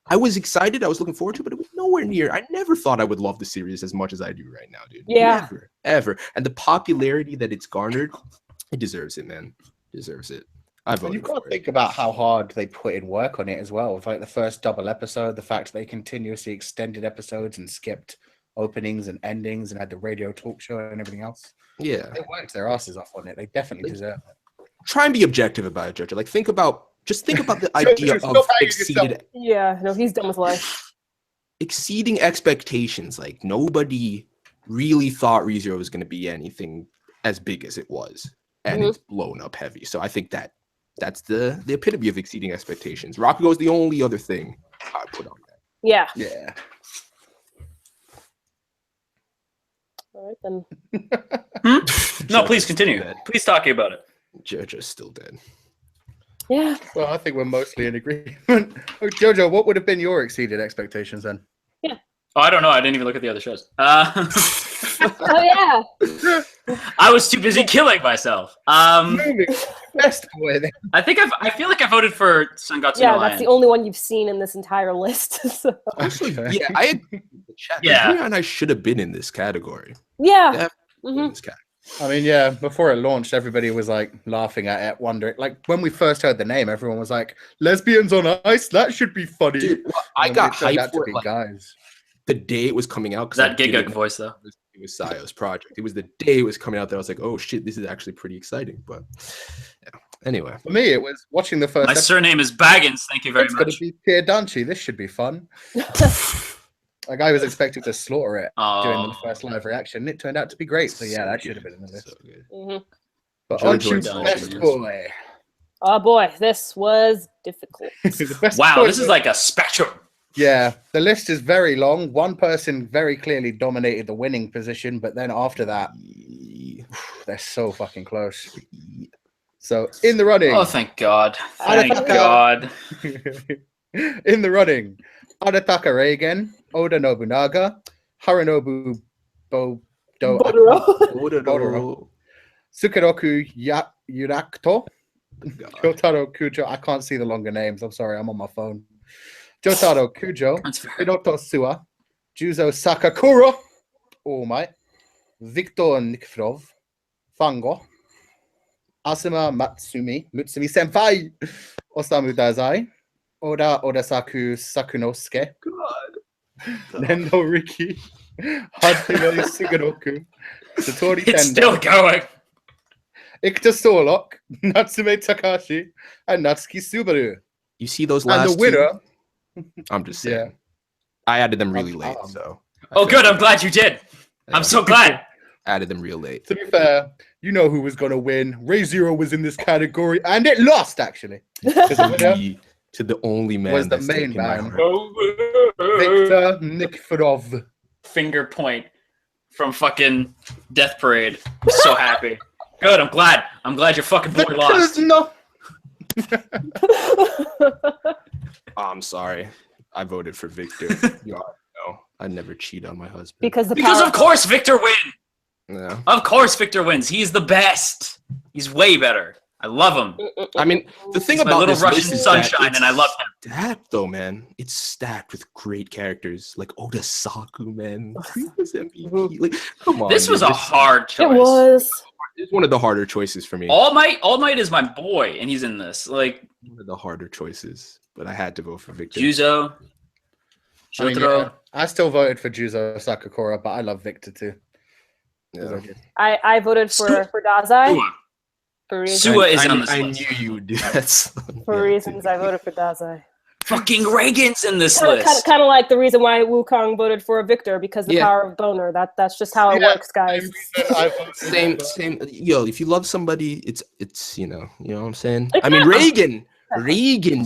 I was excited. I was looking forward to it, but it was nowhere near. I never thought I would love the series as much as I do right now, dude. Yeah. Never, ever. And the popularity that it's garnered, it deserves it, man. Deserves it. I And voted you've got for to it. think about how hard they put in work on it as well. With like the first double episode, the fact they continuously extended episodes and skipped openings and endings and had the radio talk show and everything else. Yeah. They worked their asses off on it. They definitely deserve it. Try and be objective about it, Jojo. Like, think about the idea Stop of hating yourself. No, he's done with life. exceeding expectations. Like, nobody really thought ReZero was going to be anything as big as it was, and it's blown up heavy. So I think that's the epitome of exceeding expectations. Rakugo is the only other thing I put on that. Yeah. Yeah. All right then. No, please Jojo's continue. still dead. Please talk about it. Jojo's still dead. Yeah. Well, I think we're mostly in agreement. Oh, Jojo, what would have been your exceeded expectations then? Oh, I don't know. I didn't even look at the other shows. Oh yeah. I was too busy killing myself. Moving. Best boy then. I feel like I voted for Sangatsu Yeah, no that's Lion. the only one you've seen in this entire list. So. Actually, Okay. yeah, I agree with the chat. Yeah. Rihanna and I should have been in this category. Yeah. In Mhm. this category. I mean, yeah, before it launched, everybody was like laughing at it, wondering. Like when we first heard the name, everyone was like, lesbians on ice? That should be funny. Dude, well, I And got it turned hyped out to for be it like, guys. the day it was coming out. Is that Giga voice though? It was Sayo's project. It was the day it was coming out that I was like, oh shit, this is actually pretty exciting. But yeah. Anyway. For me, it was watching the first My episode. surname is Baggins. Thank you very It's going much. to be Pierre Danchi. This should be fun. Like I was expecting to slaughter it during the first live reaction. It turned out to be great. So yeah, that should have been in the list. So good. Mhm. But Jojo on to Jones best is- boy. Oh boy, this was difficult. The best Wow, boy this is was- like a spectrum. Yeah, the list is very long. One person very clearly dominated the winning position, but then after that, they're so fucking close. So in the running, Oh, thank God. I Thank thought- God. in the running, Arataka Reigen, Oda Nobunaga, Harinobu Bodoro. Tsukeroku Yurakuto, God. Jotaro Kujo. I can't see the longer names. I'm sorry, I'm on my phone. Jotaro Kujo, That's fair. Hiroto Sua, Juzo Sakakura, All Might, Victor Nikifrov, Fango, Asuma Mutsumi Senpai, Osamu Dazai, Oda Odasaku Sakunosuke, Nendo Riki, Hajime Sugoroku, Satori It's Tendo, still going. Ikuta Solok, Natsume Takashi, and Natsuki Subaru. You see those And last the winner, two? I'm just saying. yeah. I added them really late, Um, so. Oh, good. I'm glad you did. I'm so glad. Added them real late. To be fair, you know who was going to win. ReZero was in this category, and it lost, actually. Because the winner To the only man was the that's main taken my man. heart. Victor Nikiforov. Finger point from fucking Death Parade. I'm so happy. Good. I'm glad. I'm glad your fucking boy lost. No. I'm sorry. I voted for Victor. You already know. I never cheat on my husband. Because Of course Victor wins. Yeah. Of course Victor wins. He's the best. He's way better. I love him. I mean, the thing He's my about little this Russian list is that sunshine, it's and I love him. stacked, though, man. It's stacked with great characters like Oda Saku, man. He was MVP. Like, come on. This was a dude. hard choice. It was. It's one of the harder choices for me. All Might is my boy, and he's in this. Like One of the harder choices, but I had to vote for Victor. Juzo, I mean, Shotaro. yeah, I still voted for Juzo Sakakura, but I love Victor too. Yeah. I voted for Dazai. For reasons, Sua is I, on this I list. knew you would do that. for reasons I voted for Dazai. Fucking Reagan's in this Kind list. of like the reason why Wukong voted for Victor, because the power of boner. That's just how it works, guys. Same. Yo, if you love somebody, it's you know what I'm saying. I mean, Reagan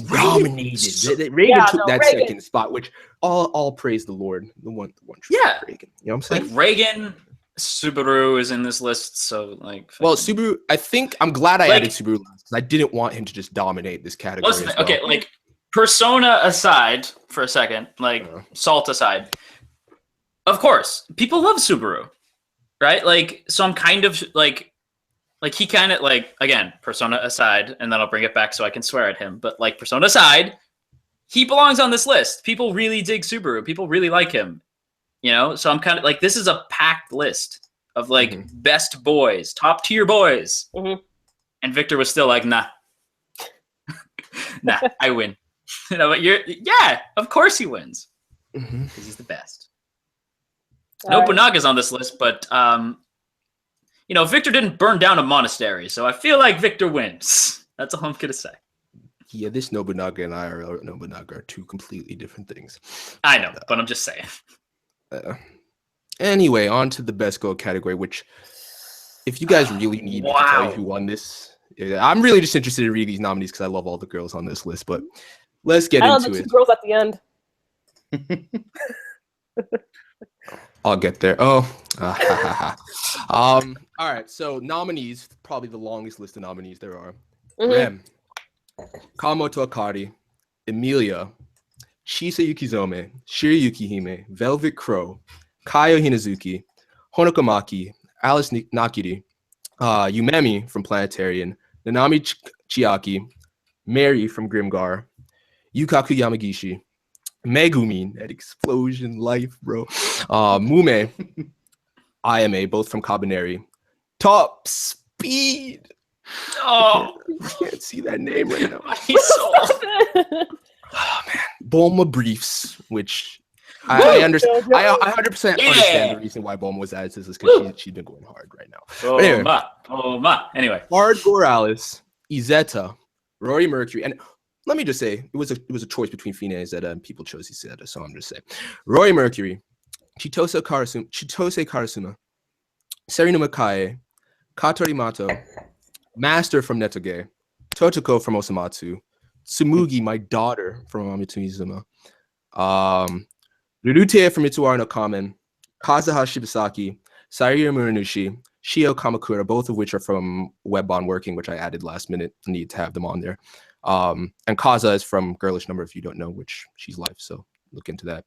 dominated. Reagan took that second spot, which all praise the Lord, the one true Reagan. You know what I'm saying? Like Reagan, Subaru is in this list, so like. Well, Subaru. I think I'm glad I added Subaru because I didn't want him to just dominate this category. Okay, like Persona aside for a second, like Salt aside, of course, people love Subaru, right? Like, so I'm kind of like he kind of like, again, Persona aside, and then I'll bring it back so I can swear at him. But like Persona aside, he belongs on this list. People really dig Subaru. People really like him, you know? So I'm kind of like, this is a packed list of like best boys, top tier boys. And Victor was still like, nah, I win. You know, but of course he wins because he's the best. Nobunaga's on this list, but you know, Victor didn't burn down a monastery, so I feel like Victor wins. That's all I'm gonna say. Yeah, this Nobunaga and IRL Nobunaga are two completely different things. I know, but I'm just saying. Anyway, on to the best girl category, which, if you guys really need me to tell you who won this, I'm really just interested in reading these nominees because I love all the girls on this list. But let's get into it. Two girls at the end. I'll get there. Oh, all right. So nominees, probably the longest list of nominees there are. Rem, Kawamoto Akari, Emilia, Chisa Yukizome, Shirayuki Hime, Velvet Crow, Kaio Hinazuki, Honoko Maki, Alice Nakiri, Yumemi from Planetarian, Nanami Chiaki, Mary from Grimgar, Yukaku Yamagishi, Megumin, that explosion life, bro. Mume, IMA, both from Cabaneri. Top Speed. Oh, I can't see that name right now. Oh man, Bulma Briefs, which I understand. I 100% understand the reason why Bulma was added to this because she's been going hard right now. Anyway, Hardcore Alice, Izetta, Rory Mercury, and let me just say it was a choice between Fina and Izetta, and people chose Izetta, so I'm just saying. Rory Mercury, Chitose Karasuma, Serino Makae, Katori Mato, Master from Netoge, Totoko from Osamatsu, Tsumugi, my daughter from Amatomizuma, Rurute from Mitsuwara no Kamen, Kazuha Shibasaki, Sairiro Muranushi, Shio Kamakura, both of which are from Webbon Working, which I added last minute. I need to have them on there. And Kaza is from Girlish Number, if you don't know, which she's live, so look into that.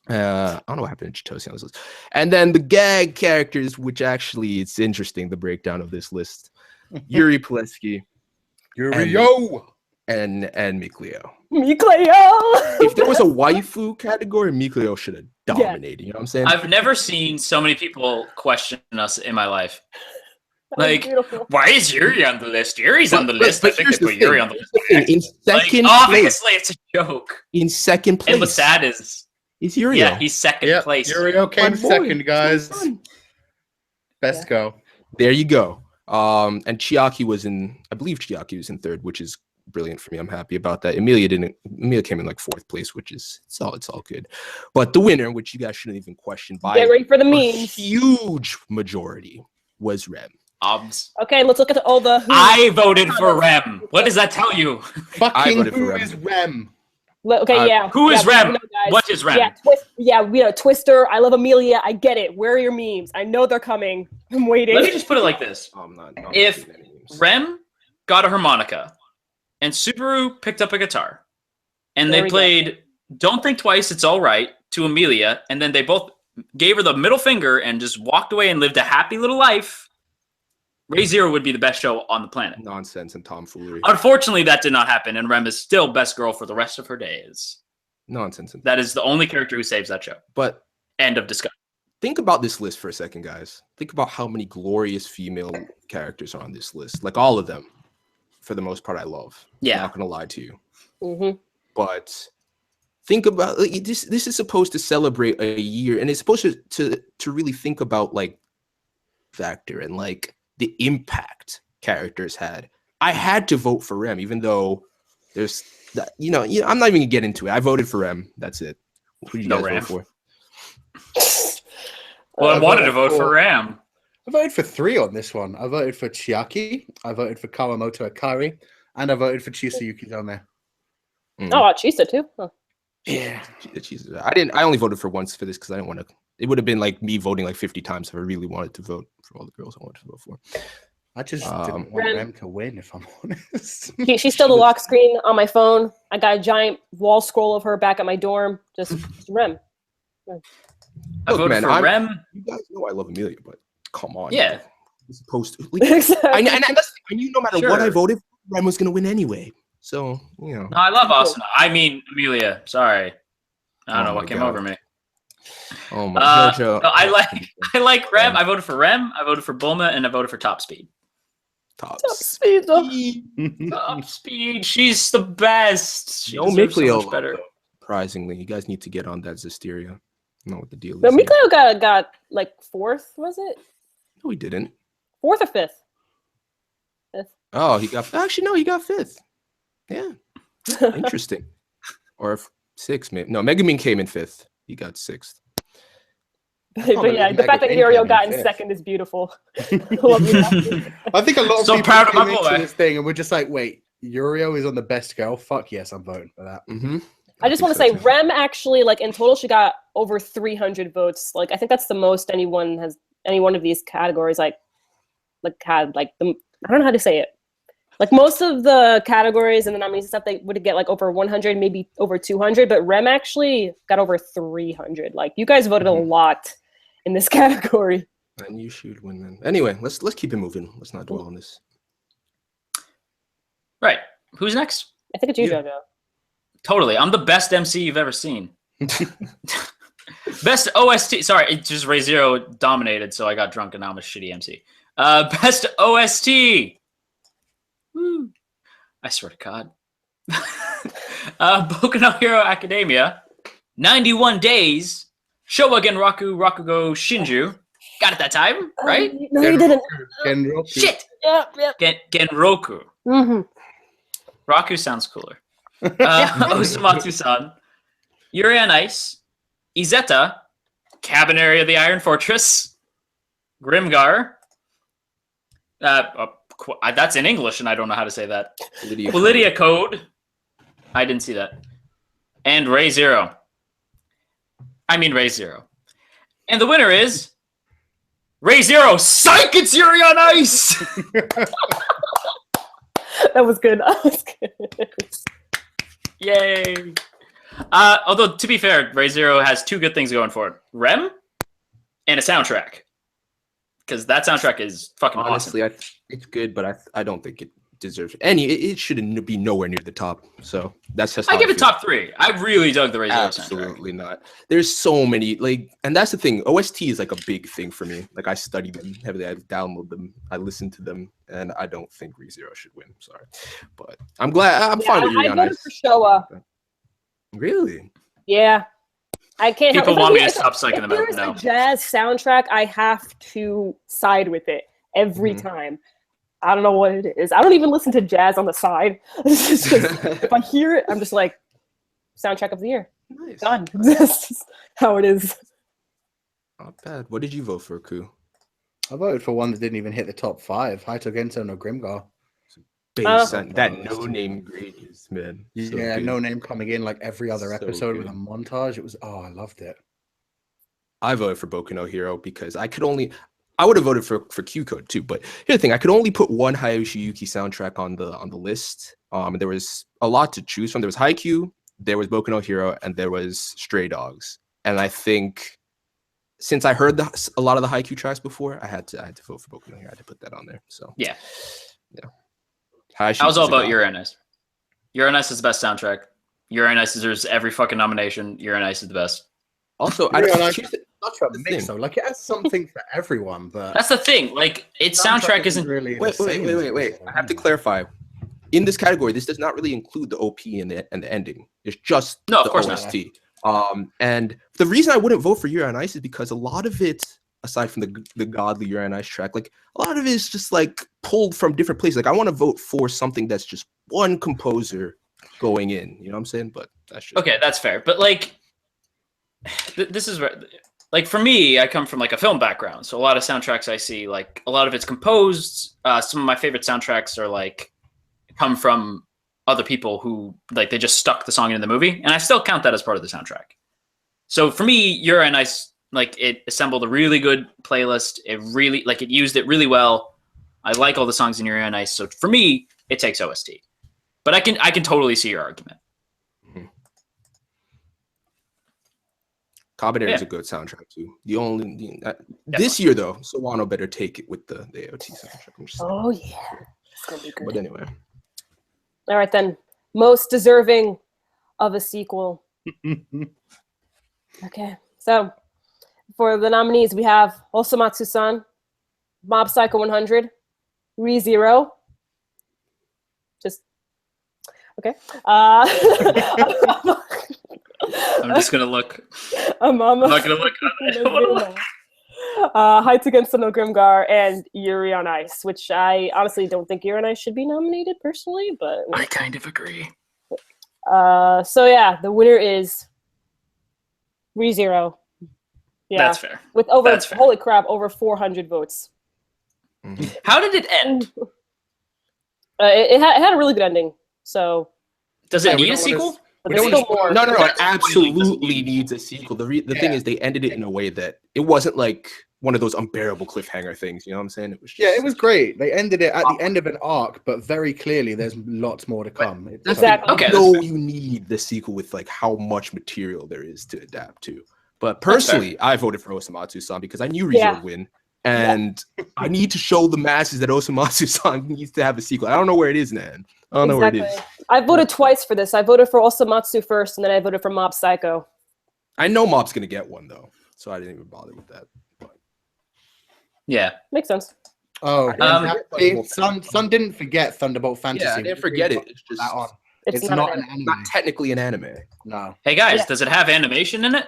I don't know what happened to Chitosi on this list. And then the gag characters, which actually it's interesting, the breakdown of this list. Yuri Pileski. And Mikleo. If there was a waifu category, Mikleo should have dominated. You know what I'm saying? I've never seen so many people question us in my life. Like, why is Yuri on the list? Yuri's on the list. I think they put Yuri on the list. In second place. Obviously, it's a joke. In second place. And what's sad is Yurio. Yeah, he's second place. Yurio came second, guys. Best go. There you go. And Chiaki was I believe Chiaki was in third, which is brilliant for me. I'm happy about that. Emilia came in like fourth place, which is it's all good. But the winner, which you guys shouldn't even question by get ready for the a memes. Huge majority, was Rem. Okay, let's look at all the I voted for Rem. What does that tell you? Fucking who is Rem? Okay, yeah. Who is Rem? Know, what is Rem? Yeah, Twister. I love Amelia. I get it. Where are your memes? I know they're coming. I'm waiting. Let me just put it like this. If Rem got a harmonica and Subaru picked up a guitar and they played Don't Think Twice, It's All Right to Amelia, and then they both gave her the middle finger and just walked away and lived a happy little life, Ray Zero would be the best show on the planet. Nonsense and tomfoolery. Unfortunately, that did not happen, and Rem is still best girl for the rest of her days. Nonsense. That is the only character who saves that show. But end of discussion. Think about this list for a second, guys. Think about how many glorious female characters are on this list. Like all of them, for the most part, I love. Yeah. I'm not gonna lie to you. But think about this. This is supposed to celebrate a year, and it's supposed to really think about like factor and like the impact characters had. I had to vote for Rem, even though there's that, I'm not even gonna get into it. I voted for Rem. That's it. Who did you No guys Ram. vote for? Well, I wanted to voted vote for for- Ram. I voted for 3 on this one. I voted for Chiaki, I voted for Kawamoto Akari, and I voted for Chisayuki Dome. Oh, Chisa too. Oh. Yeah, I only voted for once for this because I didn't want to. It would have been like me voting like 50 times if I really wanted to vote for all the girls I wanted to vote for. I just didn't want Ren. them to win, if I'm honest. She's still the lock screen on my phone. I got a giant wall scroll of her back at my dorm. Just Rem. I voted for Rem. You guys know I love Amelia, but come on. Yeah. You're supposed to. Exactly. I knew no matter what I Sure. voted, Rem was gonna win anyway. So No, I love Asuna. I mean Amelia. Sorry. I don't Oh know what my came God. over me. Oh my No, I like Rem. I voted for Rem. I voted for Bulma, and I voted for Top Speed. Tops. Top speed, though. Top Speed. She's the best. She No deserves so Mikleo, much better. Surprisingly, you guys need to get on that Zisteria. I don't know what the deal is. No, here. Mikleo got like 4th, was it? No, he didn't. 4th or 5th? Oh, he got 5th. Yeah, interesting. Or 6th, maybe. No, Megumin came in 5th. He got 6th. But yeah, the fact that Mega Uriel Income got in in 5th. 2nd is beautiful. Love you, Matthew. I think a lot of So people proud of my came into boy. this thing and we're just like, wait, Uriel is on the best girl? Fuck yes, I'm voting for that. Mm-hmm. I just want to say, Rem actually, like in total, she got over 300 votes. Like I think that's the most any one of these categories had. Like I don't know how to say it. Like most of the categories and the nominees and stuff, they would get like over 100, maybe over 200. But Rem actually got over 300. Like you guys voted a lot in this category. And you should win, man. Anyway, let's keep it moving. Let's not dwell on this. Right. Who's next? I think it's you, You. JoJo. Totally. I'm the best MC you've ever seen. Best OST. Sorry, it just Ray Zero dominated, so I got drunk and now I'm a shitty MC. Best OST. Woo. I swear to God. Boku no Hero Academia. 91 Days. Showa Genraku Rakugo Shinju. Got it that time, right? No, you didn't. Genroku. Shit. Yep. Genroku. Mm-hmm. Raku sounds cooler. Osamatsu-san. Yuri on Ice. Izetta. Cabin Area of the Iron Fortress. Grimgar. That's in English, and I don't know how to say that. Lydia Code. I didn't see that. And Ray Zero. And the winner is Ray Zero. Psych! It's Yuri on Ice! That was good. That was good. Yay! Although, to be fair, Ray Zero has 2 good things going for it. Rem and a soundtrack. Because that soundtrack is fucking Honestly, awesome. it's good, but I don't think it deserves any. It shouldn't be nowhere near the top. So that's just. I how give it feel. top 3. I really dug the Ray Zero soundtrack. Absolutely not. There's so many and that's the thing. OST is like a big thing for me. Like I study them heavily. I download them. I listen to them, and I don't think ReZero should win. Sorry, but I'm glad. I'm fine with Yuri I on voted Ice. for Showa. Really? Yeah. I can't People help want me to if stop psyching them If out. there's No. a jazz soundtrack, I have to side with it every time. I don't know what it is. I don't even listen to jazz on the side. It's just, if I hear it, I'm just like, soundtrack of the year. Nice. Done. That's just how it is. Not bad. What did you vote for, Ku? I voted for one that didn't even hit the top 5. Haito Gento no Grimgar. Base and that no-name gradius, man. So Yeah, good. no name coming in like every other So episode with a good. montage. It was, I loved it. I voted for Boku no Hero because I would have voted for Q Code too, but here's the thing: I could only put one Hayashi Yuki soundtrack on the list. And there was a lot to choose from. There was Haikyuu, there was Boku no Hero, and there was Stray Dogs. And I think since I heard a lot of the Haikyuu tracks before, I had to vote for Boku no Hero. I had to put that on there. So Yeah. Hayashi I was all Yuki's a about god. Uranus. Uranus is the best soundtrack. Uranus deserves every fucking nomination. Uranus is the best. Also, I Yeah, don't like- here's the- Such a the mix thing. though. Like it has something for everyone, but That's the thing. Like, its soundtrack isn't. really the Wait. same as I have to clarify. In this category, this does not really include the OP and the ending. It's just No, of the course not. OST. And the reason I wouldn't vote for Yuri on Ice is because a lot of it, aside from the godly Yuri on Ice track, like a lot of it is just like pulled from different places. Like I want to vote for something that's just one composer going in. You know what I'm saying? But that's just Okay, that's fair. But like, this is where, like, for me, I come from like a film background, so a lot of soundtracks I see, like, a lot of it's composed. Some of my favorite soundtracks are like come from other people who like they just stuck the song into the movie, and I still count that as part of the soundtrack. So for me, You're a Nice, like, it assembled a really good playlist. It really, like, it used it really well. I like all the songs in You're a Nice, so for me, it takes OST. But I can totally see your argument. Kabaneri is a good soundtrack too. This year though, Sawano better take it with the AOT soundtrack. Oh yeah, it's gonna be good. But anyway, all right then. Most deserving of a sequel. Okay, so for the nominees, we have Osomatsu-san, Mob Psycho 100, ReZero. Just okay. I'm just gonna look. I'm not gonna look. Heights Against the No Grimgar and Yuri on Ice, which I honestly don't think Yuri on Ice should be nominated personally, but I kind of agree. So yeah, the winner is ReZero. Yeah, That's fair. With over That's fair. holy crap, over 400 votes. How did it end? It had a really good ending. So Does it need a sequel? there's still more. No, it absolutely needs a sequel. The thing is, they ended it in a way that it wasn't like one of those unbearable cliffhanger things. You know what I'm saying? It was Yeah, it was great. They ended it at the end of an arc, but very clearly there's lots more to come. Exactly. Okay, I know you need the sequel with like how much material there is to adapt to. But personally, I voted for Osamatsu-san because I knew ReZero would win. And I need to show the masses that Osamatsu-san needs to have a sequel. I don't know where it is, man. I don't know where it is. I voted twice for this. I voted for Osamatsu first, and then I voted for Mob Psycho. I know Mob's going to get one, though. So I didn't even bother with that. But Yeah. Makes sense. Oh, Sun didn't forget Thunderbolt Fantasy. Yeah, I didn't forget it. It's just It's not an anime. not technically an anime. No. Hey guys, does it have animation in it?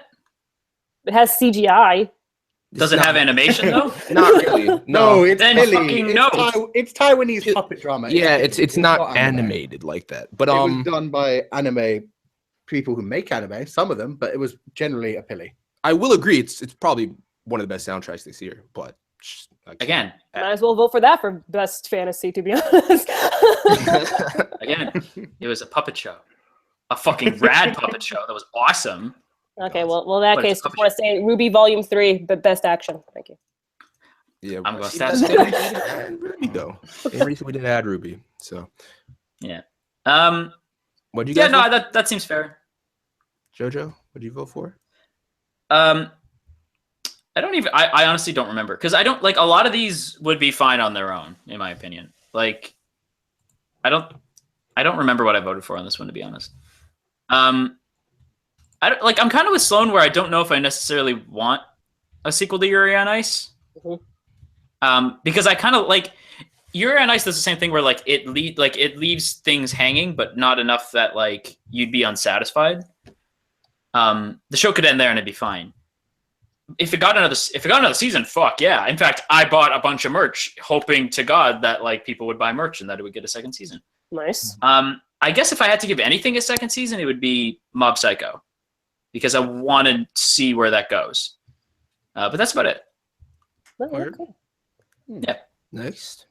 It has CGI. Does it have animation though? Not really. No, it's Then Billy. fucking no. It's Taiwanese puppet drama. Yeah, it's not anime. animated like that. But It was done by anime people who make anime, some of them, but it was generally a pilly. I will agree. It's probably one of the best soundtracks this year. But Again, Might as well vote for that for best fantasy, to be honest. again, it was a puppet show. A fucking rad puppet show that was awesome. Okay, well, in that But it's case, before I say Ruby Volume 3, but best action. Thank you. yeah, I'm going to that's stats. Ruby though. In recent we didn't add Ruby, so Yeah. what do you Yeah, guys? no, vote? that seems fair. Jojo, what do you vote for? I don't even. I honestly don't remember because I don't like a lot of these would be fine on their own, in my opinion. Like, I don't remember what I voted for on this one, to be honest. I don't like. I'm kind of with Sloan where I don't know if I necessarily want a sequel to Yuri on Ice. Because I kind of like Yuri on Ice does the same thing where like it leaves things hanging, but not enough that like you'd be unsatisfied. The show could end there and it'd be fine. If it got another season, fuck yeah. In fact, I bought a bunch of merch hoping to God that like people would buy merch and that it would get a second season. Nice. I guess if I had to give anything a second season, it would be Mob Psycho because I want to see where that goes. But that's about it. Okay. Yeah. Next.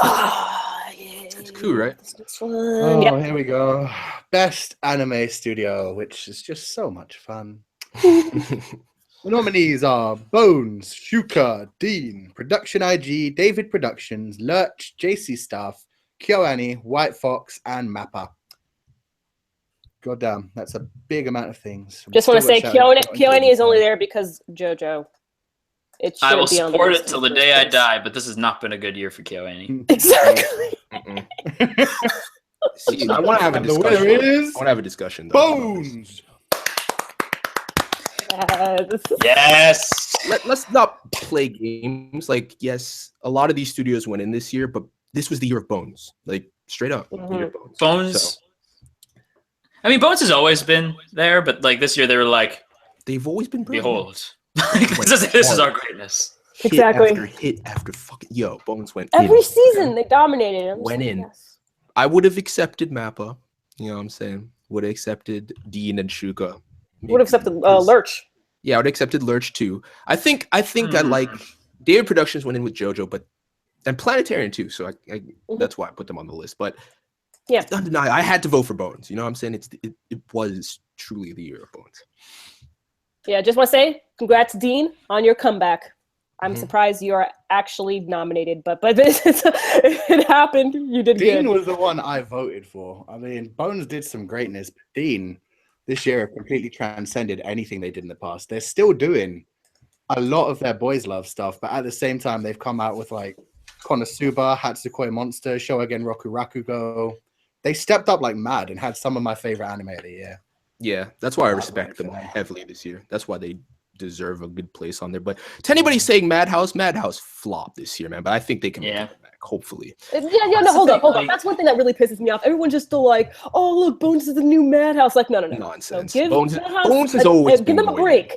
Yeah. It's cool, right? Oh, here we go. Best anime studio, which is just so much fun. The nominees are Bones, Shuka, Dean, Production IG, David Productions, Lurch, JC Staff, KyoAni, White Fox, and Mappa. God damn, that's a big amount of things. Just want to say, KyoAni is only there because JoJo. It I will be on the support list it till in the day I first die, but this has not been a good year for KyoAni. place. Exactly. See, I want to have a And the winner discussion. is I want to have a discussion. Though, about this. Bones. Yes. Let's not play games. Like, yes, a lot of these studios went in this year, but this was the year of Bones. Like, straight up, the year of Bones. Bones. So, I mean, Bones has always been there, but like this year they were like, they've always been brilliant. behold. This is our greatness. Hit Exactly. after hit after fucking Bones went Every in. season they dominated. I'm just Went like, in. yes. I would have accepted Mappa. You know what I'm saying? Would have accepted Dean and Shuka. Would have accepted Lurch. Yeah, I would have accepted Lurch too. I think I like David Productions went in with JoJo, but and Planetarian too. So I that's why I put them on the list. But Yeah. it's undeniable. I had to vote for Bones. You know what I'm saying? It was truly the year of Bones. Yeah, just want to say congrats, Dean, on your comeback. I'm surprised you are actually nominated, but it happened. You did Dean good. was the one I voted for. I mean, Bones did some greatness, but Dean this year have completely transcended anything they did in the past. They're still doing a lot of their boys love stuff, but at the same time, they've come out with like Konosuba, Hatsukoi Monster, Shogen Roku Rakugo. They stepped up like mad and had some of my favorite anime of the year. Yeah, that's why I respect them heavily this year. That's why they deserve a good place on there. But to anybody saying Madhouse flopped this year, man. But I think they can make it back, hopefully. No, hold up. That's one thing that really pisses me off. Everyone's just still like, oh, look, Bones is the new Madhouse. Like, no. Nonsense. So Bones has always give been them a break.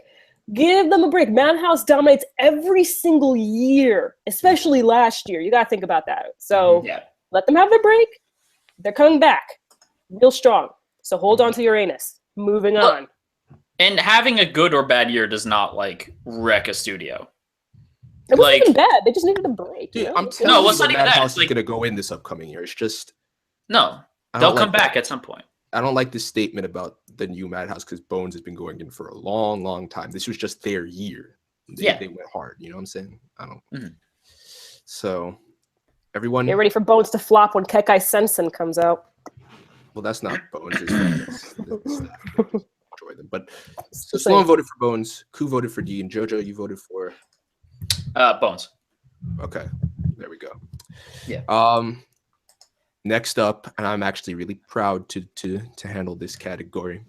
Give them a break. Madhouse dominates every single year, especially last year. You got to think about that. So let them have their break. They're coming back real strong. So hold on to your anus. Moving on. And having a good or bad year does not like wreck a studio. It wasn't even bad. They just needed a break. Dude, you know? I'm telling you, it's not even that. Madhouse It's like, is gonna go in this upcoming year. It's just no, they'll come back at some point. I don't like this statement about the new Madhouse because Bones has been going in for a long, long time. This was just their year. They went hard. You know what I'm saying? I don't. So everyone, get ready for Bones to flop when Kekai Sensen comes out. Well, that's not Bones. Enjoy them, but so Sloan voted for Bones. Ku voted for D, and JoJo, you voted for Bones. Okay, there we go. Yeah. Next up, and I'm actually really proud to handle this category.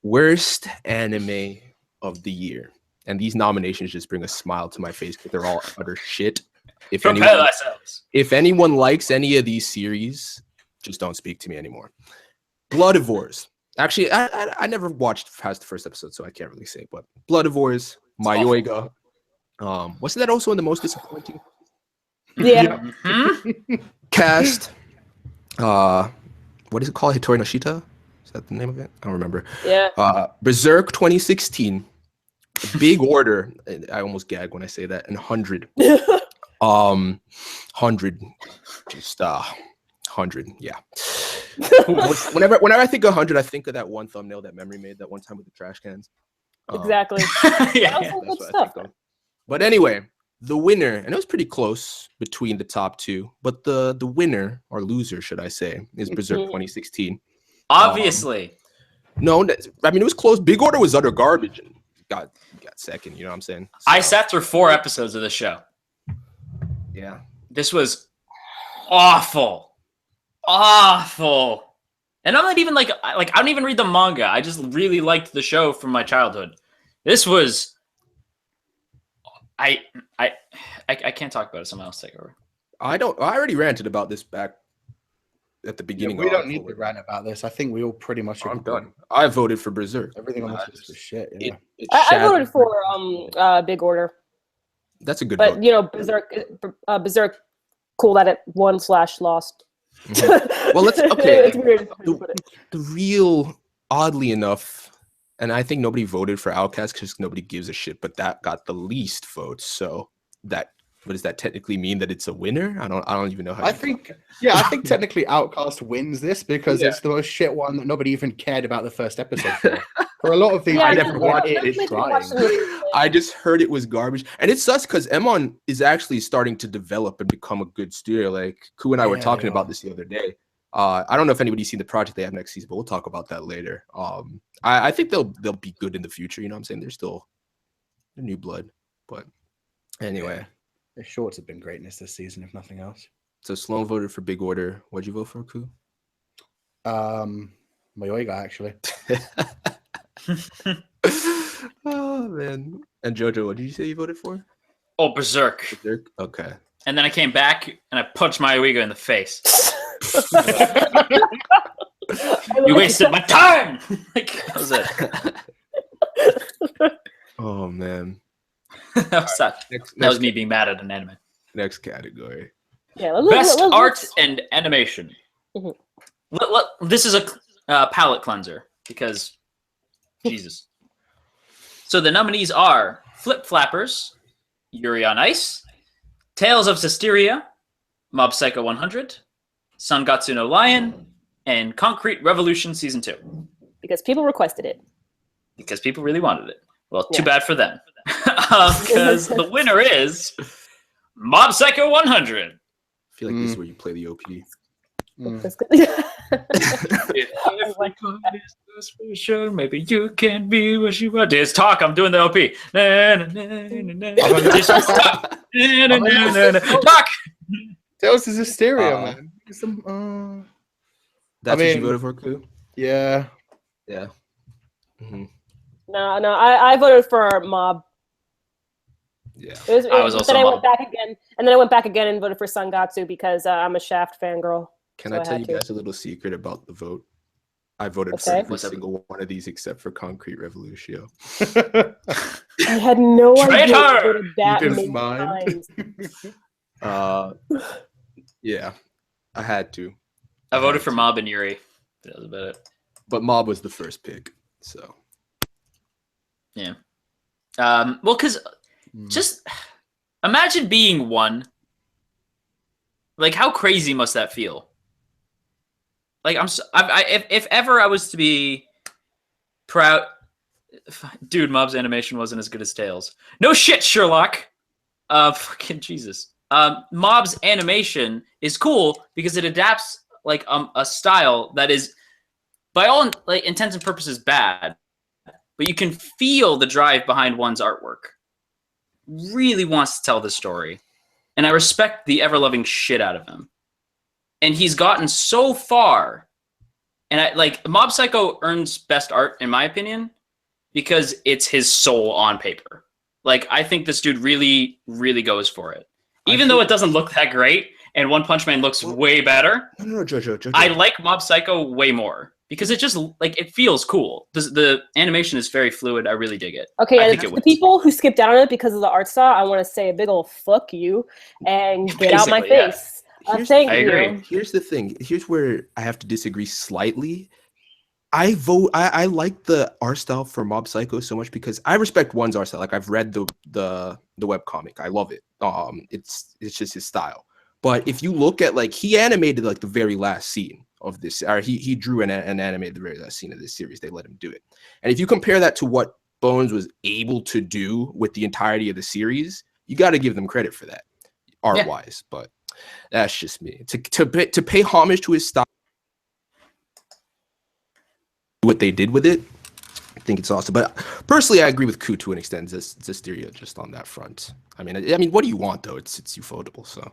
Worst anime of the year, and these nominations just bring a smile to my face because they're all utter shit. If anyone likes any of these series, just don't speak to me anymore. Blood of Wars. Actually, I never watched past the first episode, so I can't really say. But Blood of Wars, Mayoiga. Wasn't that also in the most disappointing? Yeah. Cast. What is it called? Hitori no Shita? Is that the name of it? I don't remember. Yeah. Berserk 2016. Big Order. I almost gag when I say that. And 100. 100. Just 100. Yeah. whenever I think of 100, I think of that one thumbnail that Memory made that one time with the trash cans. Exactly. Yeah. Good stuff. But anyway, the winner, and it was pretty close between the top two, but the winner, or loser, should I say, is Berserk 2016. Obviously. No, I mean, it was close. Big Order was utter garbage and got second, you know what I'm saying? So, I sat through 4 episodes of this show. Yeah. This was awful. Awful. And I'm not even like I don't even read the manga. I just really liked the show from my childhood. This was I can't talk about it. Someone else take over. I already ranted about this back at the beginning. We don't need to rant about this. I think we all pretty much. I'm done. I voted for Berserk. Everything on this list was shit. Yeah. I voted for Big Order. That's a good but vote. You know, Berserk cool that it won/lost. Well, let's okay. It's weird. The real, oddly enough, and I think nobody voted for Outcast because nobody gives a shit, but that got the least votes. So that, what does that technically mean, that it's a winner? I don't even know how. I think technically Outcast wins this because it's the most shit one that nobody even cared about the first episode for. For a lot of these, I never watched it. I just heard it was garbage, and it sucks because Emon is actually starting to develop and become a good studio. Like Ku and I were talking about this the other day. I don't know if anybody's seen the project they have next season, but we'll talk about that later. I think they'll be good in the future. You know what I'm saying? They're new blood, but anyway, the shorts have been greatness this season, if nothing else. So Sloan voted for Big Order. What'd you vote for, Ku? Mayoiga, actually. Oh man. And JoJo, what did you say you voted for? Oh, Berserk. Okay. And then I came back and I punched my Uyghur in the face. You wasted my time. Like, that was it. Oh man. That was me being mad at an anime. Next category. Yeah, Best art and animation. Mhm. This is a palette cleanser because Jesus. So the nominees are Flip Flappers, Yuri on Ice, Tales of Systeria, Mob Psycho 100, Sangatsu no Lion, and Concrete Revolution Season 2. Because people requested it. Because people really wanted it. Well, too Yeah. bad for them. Because the winner is Mob Psycho 100. I feel like this is where you play the OP. That's good. If everyone is so special, maybe you can be what you are. Just talk. I'm doing the OP. Talk. Tales is Hysteria, Uh, man. That's I what you mean- voted for, Ku? Yeah. Yeah. Mm-hmm. No, I voted for Mob. Yeah. I was also then I Mob. went back again, and then I went back again and voted for Sangatsu because I'm a Shaft fangirl. Can So I I tell had you to. guys a little secret about the vote? I voted for Okay. every What's up? single one of these except for Concrete Revolution. I had no idea I Traitor! voted that You didn't many mind? times. Yeah, I had to. I voted for Mob and Yuri. That was about it. But Mob was the first pick, so. Well, because just imagine being one. Like, how crazy must that feel? Like, if ever I was to be proud, dude, Mob's animation wasn't as good as Tails. No shit, Sherlock. Fucking Jesus. Mob's animation is cool because it adapts like a style that is, by all like intents and purposes, bad, but you can feel the drive behind one's artwork. Really wants to tell the story, and I respect the ever-loving shit out of him. And he's gotten so far, and I like Mob Psycho earns best art in my opinion because it's his soul on paper. Like, I think this dude really, really goes for it. Even though it doesn't look that great, and One Punch Man looks way better, No, Jojo. I like Mob Psycho way more because it just like it feels cool. The animation is very fluid. I really dig it. Okay, I and think it the wins. people who skipped out on it because of the art style, I want to say a big old fuck you and get out my Basically, yeah. face. I Thank you. agree. Here's the thing. Here's where I have to disagree slightly. I like the art style for Mob Psycho so much because I respect one's art style. Like, I've read the webcomic. I love it. It's just his style. But if you look at, like, he animated like the very last scene of this, or he drew and animated the very last scene of this series. They let him do it. And if you compare that to what Bones was able to do with the entirety of the series, you got to give them credit for that, art wise. But that's just me. To pay homage to his style, what they did with it, I think it's awesome. But personally, I agree with Ku to an extent. Hysteria just on that front. I mean, what do you want though? It's ufotable, so I don't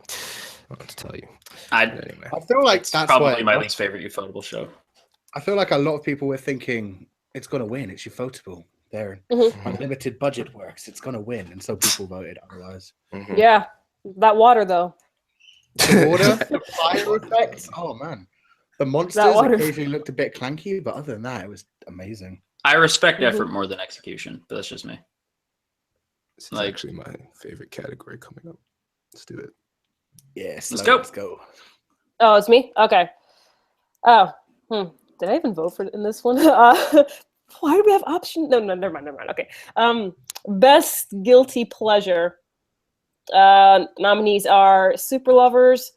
know what to tell you. Anyway, I feel like It's that's probably why my least favorite ufotable show. I feel like a lot of people were thinking it's gonna win. It's ufotable. There, Mhm. unlimited budget works. It's gonna win, and so people voted otherwise. Mhm. Yeah, that water though. The water, the fire effects. Oh man, the monsters water. occasionally looked a bit clanky, but other than that, it was amazing. I respect Mhm. effort more than execution, but that's just me. This is Like- actually my favorite category coming up. Let's do it. Yes, Let's go. Let's go. Oh, it's me? Okay. Oh, did I even vote for in this one? Why do we have option? No, never mind. Okay. Best guilty pleasure. Nominees are Super Lovers.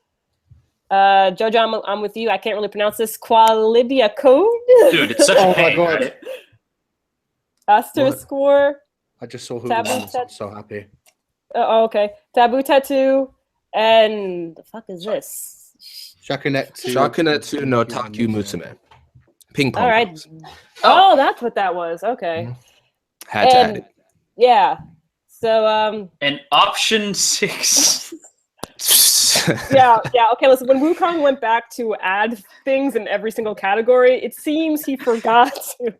Jojo, I'm with you. I can't really pronounce this. Qualibia Code. Dude, it's such Oh a my pain, God. right? Aster What? Score. I just saw who Taboo won. I'm set. so happy. Oh, okay. Taboo Tattoo. And the fuck is this? Shakunetsu no Taku Musume. Ping pong. All right. balls. Oh, that's what that was. Okay. Had to add And yeah. So And option 6. it. yeah. Okay, listen, when Wukong went back to add things in every single category, it seems he forgot to.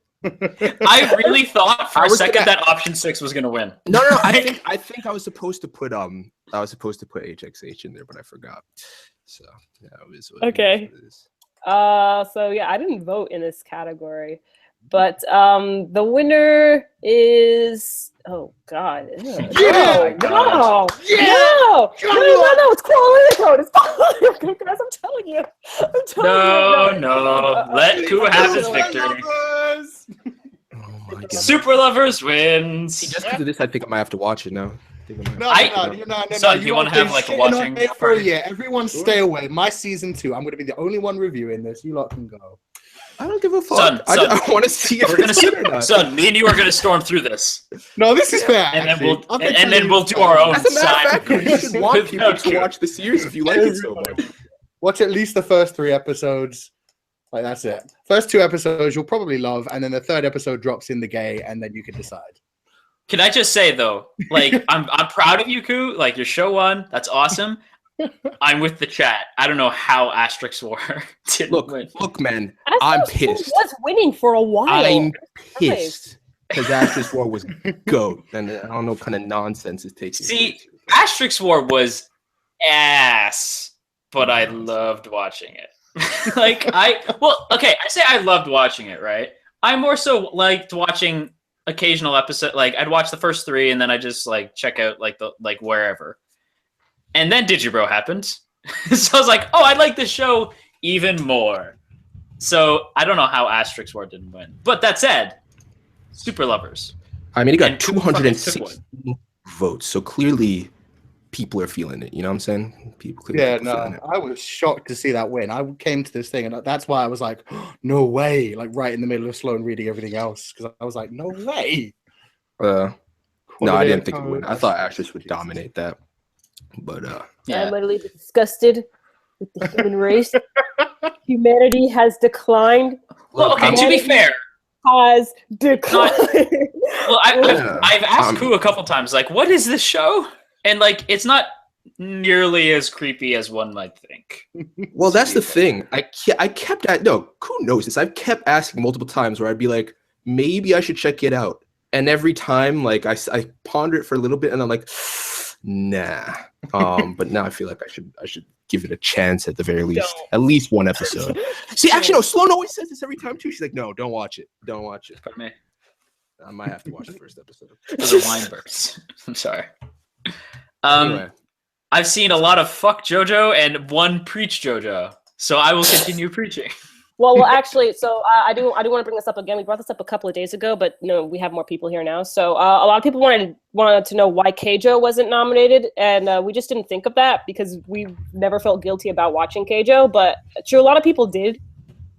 I really thought for I a was second gonna- that option 6 was gonna win. No. I think I was supposed to put HXH in there, but I forgot. So yeah, it was what Okay. it is. So yeah, I didn't vote in this category. But the winner is God. Ew. Yeah! No. Yeah! No, it's quality code. It's quality code, guys. I'm telling you. No. Let Ku have his victory. Oh my god. Super Lovers wins. See, just because of this, I think I might have to watch it now. No. Son, you wanna have, like, a watching party? Yeah, everyone stay away. My season 2. I'm going to be the only one reviewing this. You lot can go. I don't give a fuck. Son, I want to see if it's good or not. Son, me and you are gonna storm through this, No, this is fair. and actually. then we'll do our own As a matter of fact, side. you should want people to watch the series if you like it so much. Watch at least the first 3 episodes. Like, that's it. First 2 episodes you'll probably love, and then the 3rd episode drops in the gay, and then you can decide. Can I just say though, like I'm proud of you, Ku. Like your show won. That's awesome. I'm with the chat. I don't know how Asterix War didn't win. Look, man, Asterix I'm War pissed. was winning for a while. I'm pissed because Asterix War was GOAT, and I don't know what kind of nonsense is taking. See, Asterix War was ass, but I loved watching it. I say I loved watching it, right? I more so liked watching occasional episode. Like I'd watch the first 3 and then I just like check out like wherever. And then Digibro happened. So I was like, oh, I like this show even more. So I don't know how Asterix War didn't win. But that said, Super Lovers. I mean, it got And Ku fucking 260 votes, so clearly people are feeling it. You know what I'm saying? People clearly feeling it. I was shocked to see that win. I came to this thing, and that's why I was like, oh, no way, like right in the middle of Sloan reading everything else, because I was like, no way. No, I didn't think it would. I thought Asterix would dominate that. But I'm literally disgusted with the human race. Humanity has declined. Well, okay, to be fair, has declined. well, I've asked Ku a couple times, like, what is this show? And like, it's not nearly as creepy as one might think. well, that's the thing. I kept Ku knows this. I've kept asking multiple times where I'd be like, maybe I should check it out. And every time, like, I ponder it for a little bit, and I'm like, nah. But now I feel like I should give it a chance at the very least. At least one episode. See, actually, no. Sloan always says this every time too. She's like, no, don't watch it. Don't watch it. Pardon me. I might have to watch the first episode. Those are wine burps. I'm sorry. Anyway. I've seen a lot of fuck JoJo and one preach JoJo, so I will continue preaching. Well, actually, so I do want to bring this up again. We brought this up a couple of days ago, but we have more people here now. So a lot of people wanted to know why Keijo wasn't nominated, and we just didn't think of that because we never felt guilty about watching Keijo. But sure, a lot of people did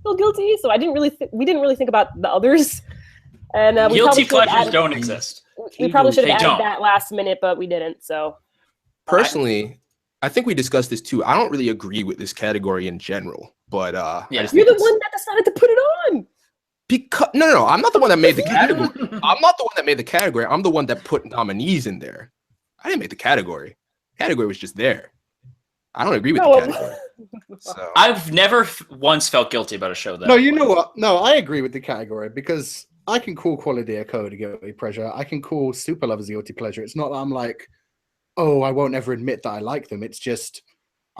feel guilty, so we didn't really think about the others. And guilty pleasures don't exist. We probably should have added that last minute, but we didn't. So personally, I think we discussed this too. I don't really agree with this category in general. But you're the one that decided to put it on. Because no, I'm not the one that made the category. I'm not the one that made the category. I'm the one that put nominees in there. I didn't make the category. The category was just there. I don't agree with the category. So. I've never once felt guilty about a show that. No, you know what? No, I agree with the category because I can call Quality a Code a guilty pleasure. I can call Super Lovers a guilty pleasure. It's not that I'm like, oh, I won't ever admit that I like them. It's just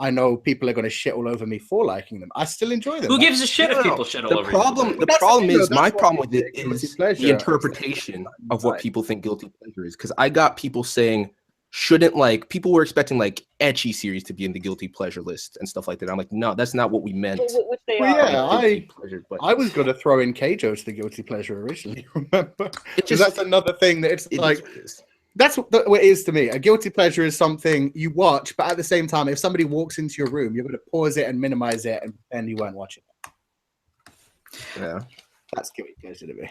I know people are going to shit all over me for liking them. I still enjoy them. Who gives a shit if people shit all over you? The problem is, my problem with it is the interpretation of what people think guilty pleasure is. Because I got people saying, people were expecting like ecchi series to be in the guilty pleasure list and stuff like that. I'm like, no, that's not what we meant. I was going to throw in Keijo to the guilty pleasure originally, remember? Because that's another thing that it's like... That's what it is to me. A guilty pleasure is something you watch, but at the same time, if somebody walks into your room, you're going to pause it and minimize it and pretend you weren't watching it. Yeah. That's guilty pleasure to me.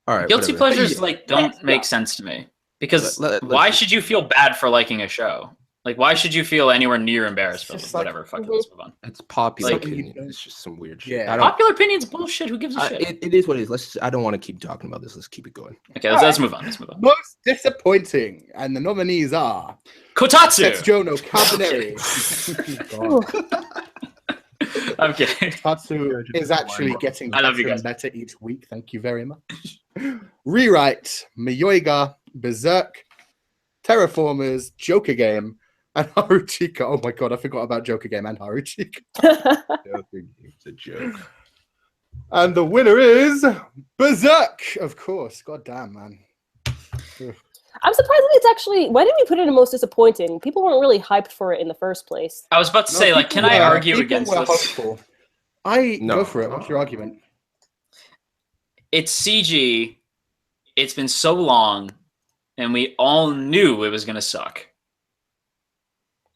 All right. Guilty pleasures don't make sense to me. Because why should you feel bad for liking a show? Like, why should you feel anywhere near embarrassed for whatever? Fuck it, let's move on. It's popular opinion. It's just some weird shit. Yeah. Popular opinion's bullshit. Who gives a shit? It is what it is. I don't want to keep talking about this. Let's keep it going. Okay, let's move on. Most disappointing, and the nominees are Kotatsu. Setsujono Cabaneri. I'm kidding. Kotatsu is actually getting better and better each week. Thank you very much. Rewrite, Miyoiga, Berserk, Terraformers, Joker Game, and Haruchika. Oh my god, I forgot about Joker Game and Haruchika. It's a joke. And the winner is Berserk, of course. God damn, man. I'm surprised that it's actually. Why didn't we put it in most disappointing? People weren't really hyped for it in the first place. I was about to say, like, can I argue against this? Hopeful. Go for it. What's your argument? It's CG. It's been so long, and we all knew it was gonna suck.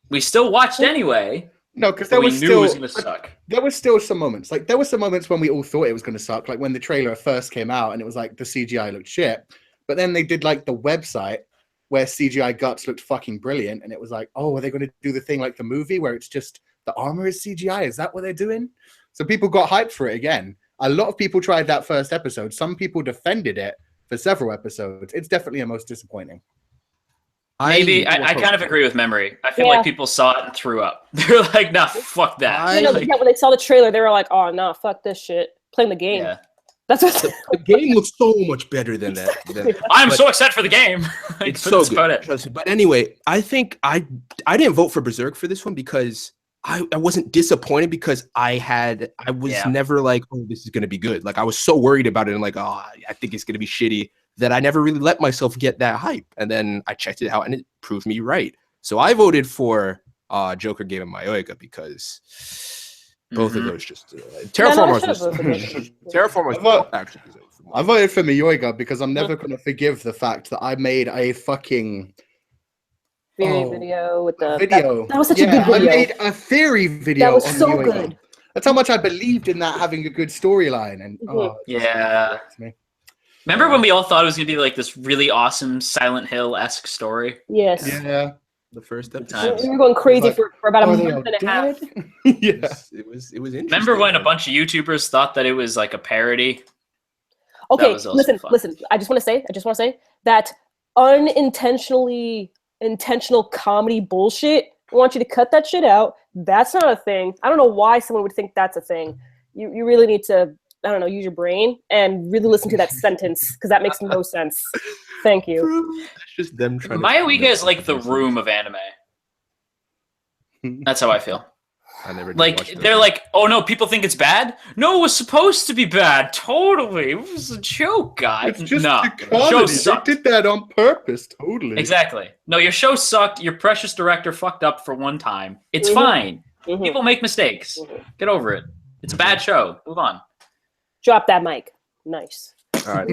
We still watched anyway. No, because we knew it was gonna suck. There was still some moments. Like there were some moments when we all thought it was gonna suck. Like when the trailer first came out, and it was like the CGI looked shit. But then they did like the website where CGI guts looked fucking brilliant, and it was like, oh, are they going to do the thing like the movie where it's just the armor is CGI? Is that what they're doing? So people got hyped for it again. A lot of people tried that first episode. Some people defended it for several episodes. It's definitely the most disappointing. Maybe I kind of agree with Memory. I feel like people saw it and threw up. They're like, nah, fuck that. When they saw the trailer, they were like, oh, no, fuck this shit. Playing the game. Yeah. That's what the game looks so much better than that. I'm so excited for the game. It's so good. Trust me. But anyway, I think I didn't vote for Berserk for this one because I wasn't disappointed because I was never like, oh, this is gonna be good. Like I was so worried about it and like, oh, I think it's gonna be shitty that I never really let myself get that hype. And then I checked it out and it proved me right. So I voted for Joker Game of Mayoiga because both of those just Terraformers actually. I voted for Mayoiga because I'm never going to forgive the fact that I made a fucking theory video with the video. That was such a good video. I made a theory video. That was on so Mayoiga. good. That's how much I believed in that having a good storyline. And remember when we all thought it was going to be like this really awesome Silent Hill-esque story? Yes. Yeah. The first episode. We were going crazy for about a month and a half. Yeah, it was interesting. Remember when a bunch of YouTubers thought that it was like a parody? Okay, listen. I just want to say that intentional comedy bullshit. I want you to cut that shit out. That's not a thing. I don't know why someone would think that's a thing. You really need to, I don't know, use your brain and really listen to that sentence because that makes no sense. Thank you. It's just them trying. Mayoiga is like the room of anime. That's how I feel. I never they're like, oh no, people think it's bad. No, it was supposed to be bad. Totally, it was a joke, guys. It's just the show sucked. They did that on purpose. Totally. Exactly. No, your show sucked. Your precious director fucked up for one time. It's fine. People make mistakes. Get over it. It's a bad show. Move on. Drop that mic. Nice. All right.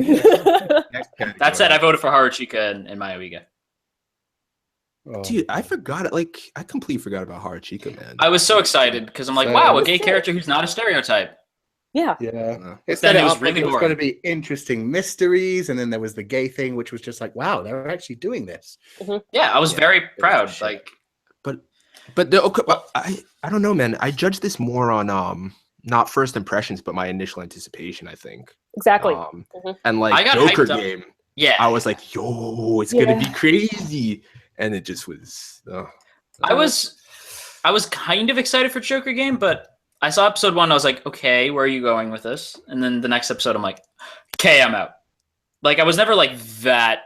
That said, I voted for Haruchika and Mayoiga. Oh. Dude, I forgot. Like, I completely forgot about Haruchika, man. I was so excited because I'm like, wow, a gay character who's not a stereotype. Yeah. Yeah. It was really it was going to be interesting mysteries, and then there was the gay thing, which was just like, wow, they're actually doing this. Yeah, I was very proud. Like, but I don't know, man. I judge this more on not first impressions, but my initial anticipation. I think exactly. And like I got Joker hyped up. Game, I was like, yo, it's gonna be crazy, and it just was. I was kind of excited for Joker Game, but I saw episode 1. I was like, okay, where are you going with this? And then the next episode, I'm like, okay, I'm out. Like I was never like that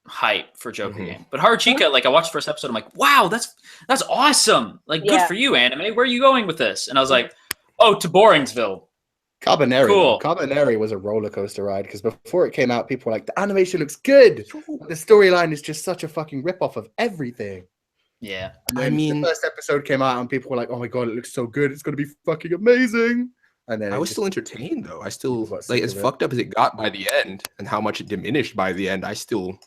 hype for Joker Game, but Haruchika, like I watched the first episode, I'm like, wow, that's awesome. Like good for you, anime. Where are you going with this? And I was like, oh, to Boringsville. Carbonari. Cool. Carbonari was a roller coaster ride because before it came out, people were like, the animation looks good. The storyline is just such a fucking ripoff of everything. Yeah. I mean, the first episode came out and people were like, oh my God, it looks so good. It's going to be fucking amazing. And then I was still entertained though. I still, like, as fucked up as it got by the end and how much it diminished by the end, I still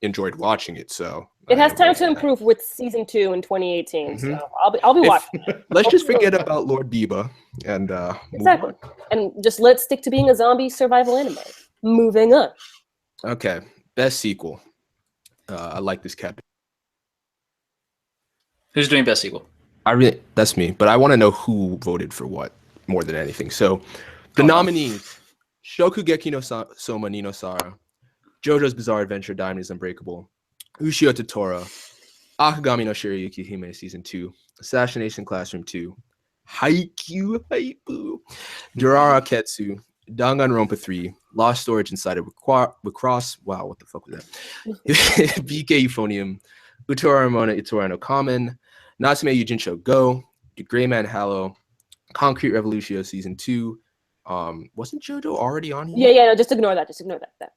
enjoyed watching it. So it has time to improve with season 2 in 2018. So I'll be watching. Let's just forget about Lord Biba and exactly, and just let's stick to being a zombie survival anime. Moving on. Okay, best sequel. I like this cat. Who's doing best sequel? That's me, but I want to know who voted for what more than anything. So the nominees: Shokugeki no Soma ni no Sara, JoJo's Bizarre Adventure Diamond is Unbreakable, Ushio Totoro, Akagami no Shirayuki Hime Season 2, Assassination Classroom 2, Haikyuu Haibu, Durara Ketsu, Danganronpa 3, Lost Storage Inside with Cross. Wow, what the fuck was that? BK Euphonium, Utora Ramona Itora no Kamen, Natsume Yujinsho Go, D.Gray Man Hallow, Concrete Revolution Season 2. Wasn't JoJo already on here? Yeah, no, just ignore that. Just ignore that.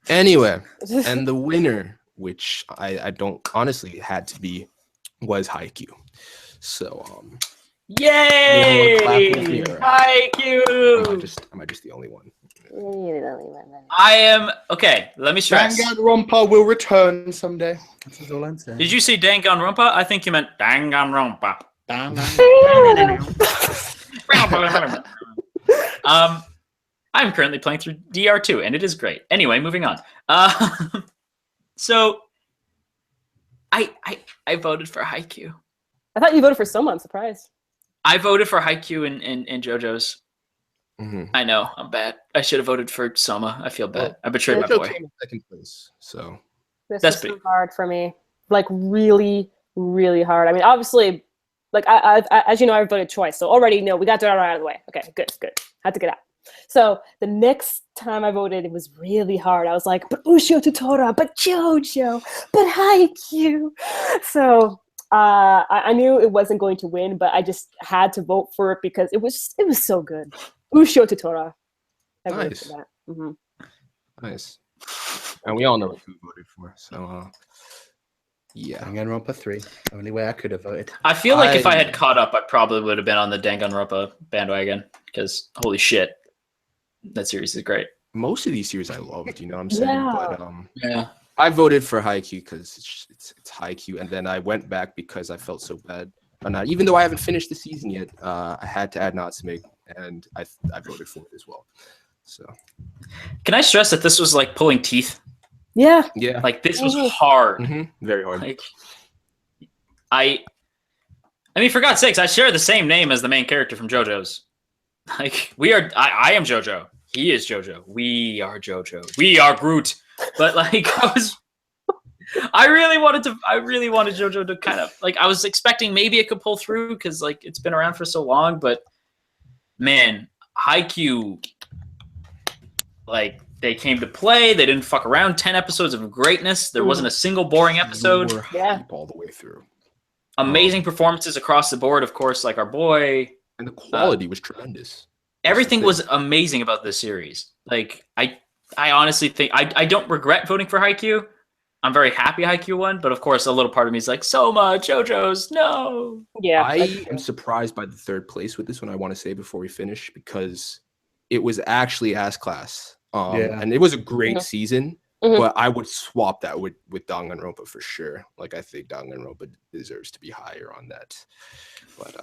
Anyway, and the winner, which I don't honestly had to be, was Haikyuu. So Yay! Am I Haikyuu! just the only one? I am okay. Let me stress. Danganronpa will return someday. That's all I'm saying. Did you see Danganronpa? I think you meant Danganronpa. I'm currently playing through DR2, and it is great. Anyway, moving on. So, I voted for Haikyuu. I thought you voted for Soma. I'm surprised. I voted for Haikyuu in JoJo's. Mm-hmm. I know, I'm bad. I should have voted for Soma. I feel bad. I betrayed my JoJo boy. came in second place, so This was so hard for me. Like really, really hard. I mean, obviously, like I as you know, I voted twice, so already we got that out of the way. Okay, good. Had to get out. So the next time I voted, it was really hard. I was like, but Ushio Totoro, but JoJo, but Haikyuu. So I knew it wasn't going to win, but I just had to vote for it because it was so good. Ushio Totoro. Nice. Mm-hmm. Nice. And we all know who voted for. So yeah. Danganronpa 3. Only way I could have voted. I feel like if I had caught up, I probably would have been on the Danganronpa bandwagon because holy shit, that series is great. Most of these series I loved, you know what I'm saying? Yeah. But Yeah. I voted for Haikyuu because it's Haikyuu, and then I went back because I felt so bad. And even though I haven't finished the season yet, I had to add Natsume, and I voted for it as well. So, Can I stress that this was like pulling teeth? Yeah. yeah, Like this was hard. very hard. Like, I mean, for God's sakes, I share the same name as the main character from JoJo's. Like I am JoJo. He is JoJo. We are JoJo. We are Groot. But like I really wanted JoJo to kind of like I was expecting maybe it could pull through because like it's been around for so long, but man, Haikyuu, like they came to play. They didn't fuck around. 10 episodes of greatness. There wasn't a single boring episode. You were Yeah. hype all the way through, Amazing performances across the board. Of course, like our boy. and the quality was tremendous. Everything was amazing about this series. Like I honestly think I don't regret voting for Haikyuu. I'm very happy Haikyuu won, but of course a little part of me is like, Soma, JoJo's, no. Yeah. I am surprised by the third place with this one. I want to say before we finish because it was actually ass class, and it was a great season. But I would swap that with Danganronpa for sure. Like I think Danganronpa deserves to be higher on that. But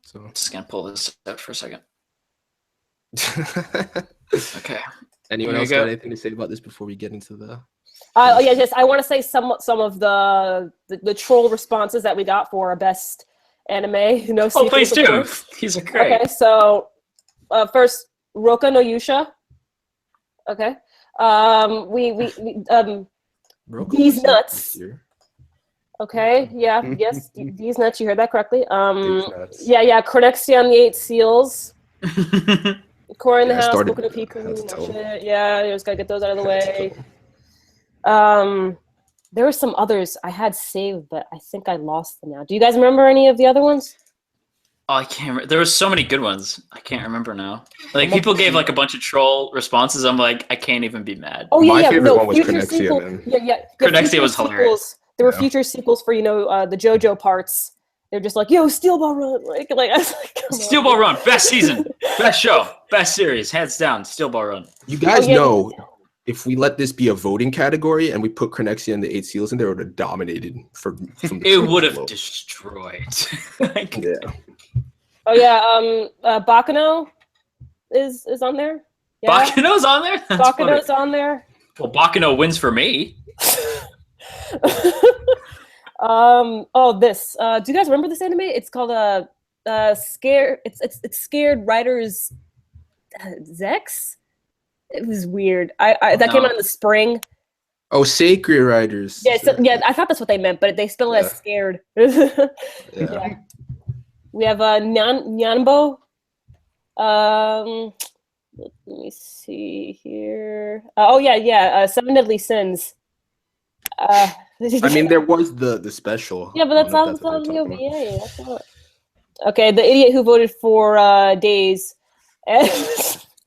so Just gonna pull this out for a second. Okay. Anyone Here else you go. got anything to say about this before we get into the? Yes. I want to say some of the troll responses that we got for our best anime. No. Oh, please sequels, of do. course. These are great. Okay, so first Roka no Yusha. Okay. Roku These was nuts. this year. Okay. Yeah. Yes. These nuts. You heard that correctly. These nuts. Yeah. Cronexia on the 8 Seals. Core in the Yeah, I house. started Boku no that. Piku. That's that tough. shit. Yeah. You just gotta get those out of the That's way. tough. There were some others I had saved, but I think I lost them now. Do you guys remember any of the other ones? Oh, I can't remember. There were so many good ones. I can't remember now. Like people gave like a bunch of troll responses. I'm like, I can't even be mad. Oh yeah, My yeah. favorite No, one was future Cronexia, sequel. man. Yeah. Cronexia future was hilarious. sequels. There were Yeah. future sequels for the JoJo parts. They're just like, yo, Steel Ball Run. Like I was like, come Steel on. Ball Run, best season, best show, best series, hands down. Steel Ball Run. You guys Oh, yeah. know if we let this be a voting category and we put Cronexia and the 8 Seals in there, it would have dominated from the It top would to have low. destroyed. Like, Yeah. Oh yeah, Baccano is on there. Yeah, Baccano's on there. That's funny. Baccano's on there. Well, Baccano wins for me. This. Do you guys remember this anime? It's called Scared. It's Scared Riders Zex. It was weird. That came No. out in the spring. Oh, Sacred Riders. Yeah, I thought that's what they meant, but they spell it as Yeah. Scared. Yeah. Yeah. We have Nyanbo. Let me see here. Seven Deadly Sins. I mean, there was the special. yeah, but I that's don't know not if what the they're talking OVA. That's not. Okay, the idiot who voted for Days.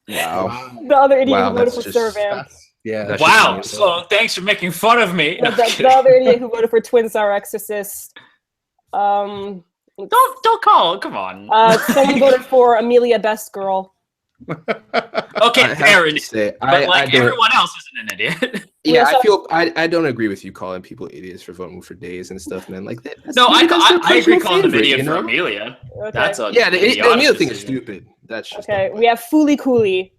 Wow. The other idiot Wow, who voted that's for just- Servam. Yeah. That's Wow. just- So thanks for making fun of me. No, I'm The kidding. other idiot who voted for Twin Star Exorcist. Don't call. Come on. Someone voted for Amelia Best Girl. Okay, I have fair to enough. say, But I like don't. everyone else isn't an idiot. Yeah, also- I feel I don't agree with you calling people idiots for voting for Days and stuff, man. Like that. No, maybe that's their I agree personal calling them favorite, idiot you know? for Amelia. Okay. That's a Yeah, the idiotic Amelia thing is decision. stupid. That's just Okay, dumb. we have Fooly Cooley.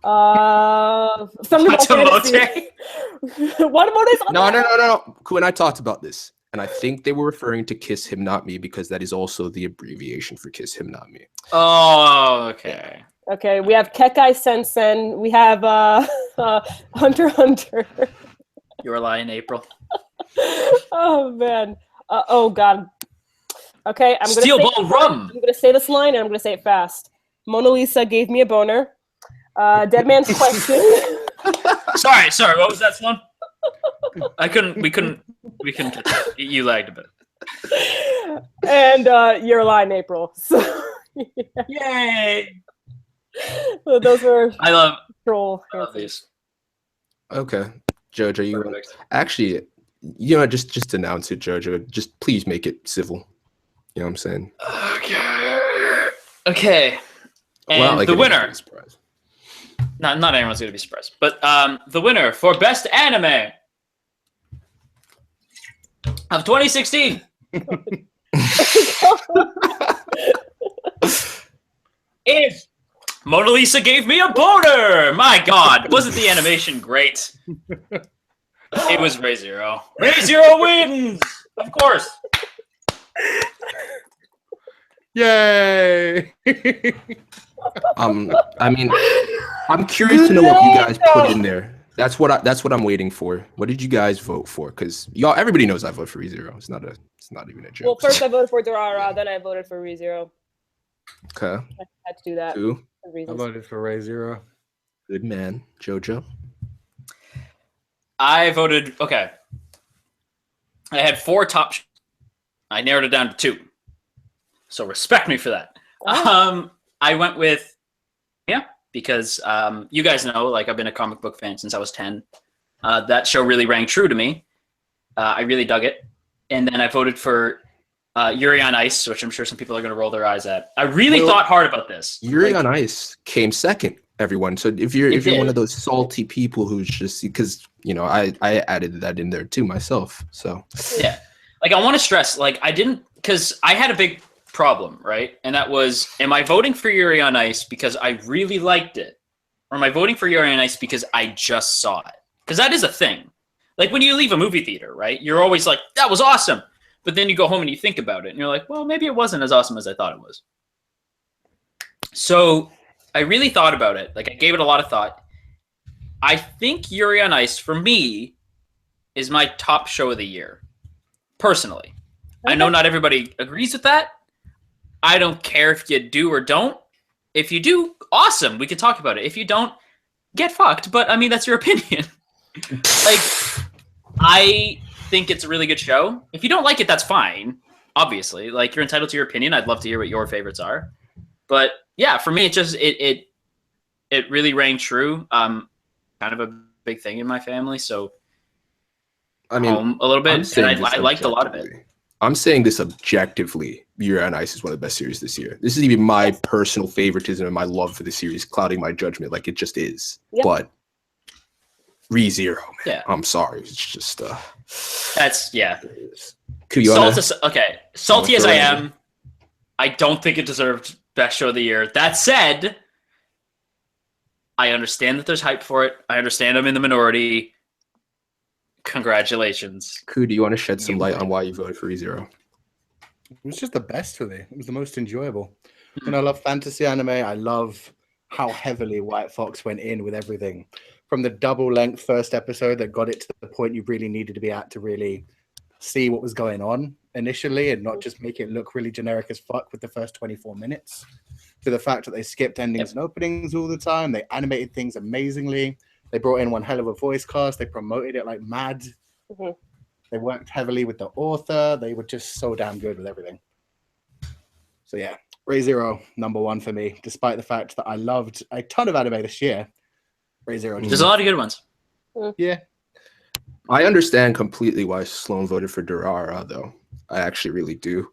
Thunderbolt Fantasy. Matamote. What about this? No. Ku and I talked about this, and I think they were referring to Kiss Him Not Me because that is also the abbreviation for Kiss Him Not Me. Oh, okay. Okay, we have Kekai Sensen. We have Hunter x Hunter. You're lying, April. Oh man. Oh god. Okay, I'm gonna Steel say Ball Rum. I'm gonna say this line and I'm gonna say it fast. Mona Lisa gave me a boner. Dead Man's Question. Sorry. What was that, Sloan? We couldn't catch it. You lagged a bit. And Your Line, April. So, Yay! so those were I love troll. these. Okay, Jojo, you want Perfect. actually, you know, just announce it, Jojo. Just please make it civil. You know what I'm saying? Okay. And Well, like the anyone's winner. gonna be surprised. Not anyone's gonna be surprised, but the winner for best anime of 2016 is Mona Lisa Gave Me a Boner. My God, wasn't the animation great? It was Ray Zero. Ray Zero wins, of course. Yay! I mean, I'm curious to know what you guys put in there. That's what I'm waiting for. What did you guys vote for? Because y'all, everybody knows I voted for ReZero. It's not even a joke. Well, first I voted for Durara, then I voted for ReZero. Okay. I had to do that Two. for I reasons. voted for Ray Zero. Good man, Jojo. I voted. Okay. I had 4 top. I narrowed it down to 2. So respect me for that. Wow. I went with because you guys know, like, I've been a comic book fan since I was 10. That show really rang true to me. I really dug it. And then I voted for Yuri on Ice, which I'm sure some people are going to roll their eyes at. I really thought hard about this. Yuri Like, on Ice came second. Everyone. So if you're did. one of those salty people who's just because you know I added that in there too myself. So Yeah. Like, I want to stress, like, I didn't, because I had a big problem, right? And that was, am I voting for Yuri on Ice because I really liked it? Or am I voting for Yuri on Ice because I just saw it? Because that is a thing. Like, when you leave a movie theater, right? You're always like, that was awesome. But then you go home and you think about it, and you're like, well, maybe it wasn't as awesome as I thought it was. So I really thought about it. Like, I gave it a lot of thought. I think Yuri on Ice, for me, is my top show of the year. Personally. I know not everybody agrees with that. I don't care if you do or don't. If you do, awesome. We can talk about it. If you don't, get fucked. But I mean, that's your opinion. Like, I think it's a really good show. If you don't like it, that's fine. Obviously, like, you're entitled to your opinion. I'd love to hear what your favorites are. But yeah, for me, it just it really rang true. Kind of a big thing in my family, so I mean, home a little bit, I'm and saying I this liked a lot of it. objectively. I'm saying this objectively. Yuri on Ice is one of the best series this year. This is even my personal favoritism and my love for the series clouding my judgment, like it just is. Yeah. But ReZero, man. Yeah. I'm sorry. It's just That's yeah. Salty as I am, I don't think it deserved best show of the year. That said, I understand that there's hype for it. I understand I'm in the minority. Congratulations. Ku, do you want to shed some light on why you voted for ReZero? It was just the best for me. It was the most enjoyable. And I love fantasy anime. I love how heavily White Fox went in with everything. From the double-length first episode that got it to the point you really needed to be at to really see what was going on initially and not just make it look really generic as fuck with the first 24 minutes, to the fact that they skipped endings and openings all the time. They animated things amazingly. They brought in one hell of a voice cast. They promoted it like mad. Mhm. They worked heavily with the author. They were just so damn good with everything. So yeah, Re:Zero, #1 for me, despite the fact that I loved a ton of anime this year. Re:Zero. There's a lot of good ones. Yeah. I understand completely why Sloan voted for Durara, though. I actually really do.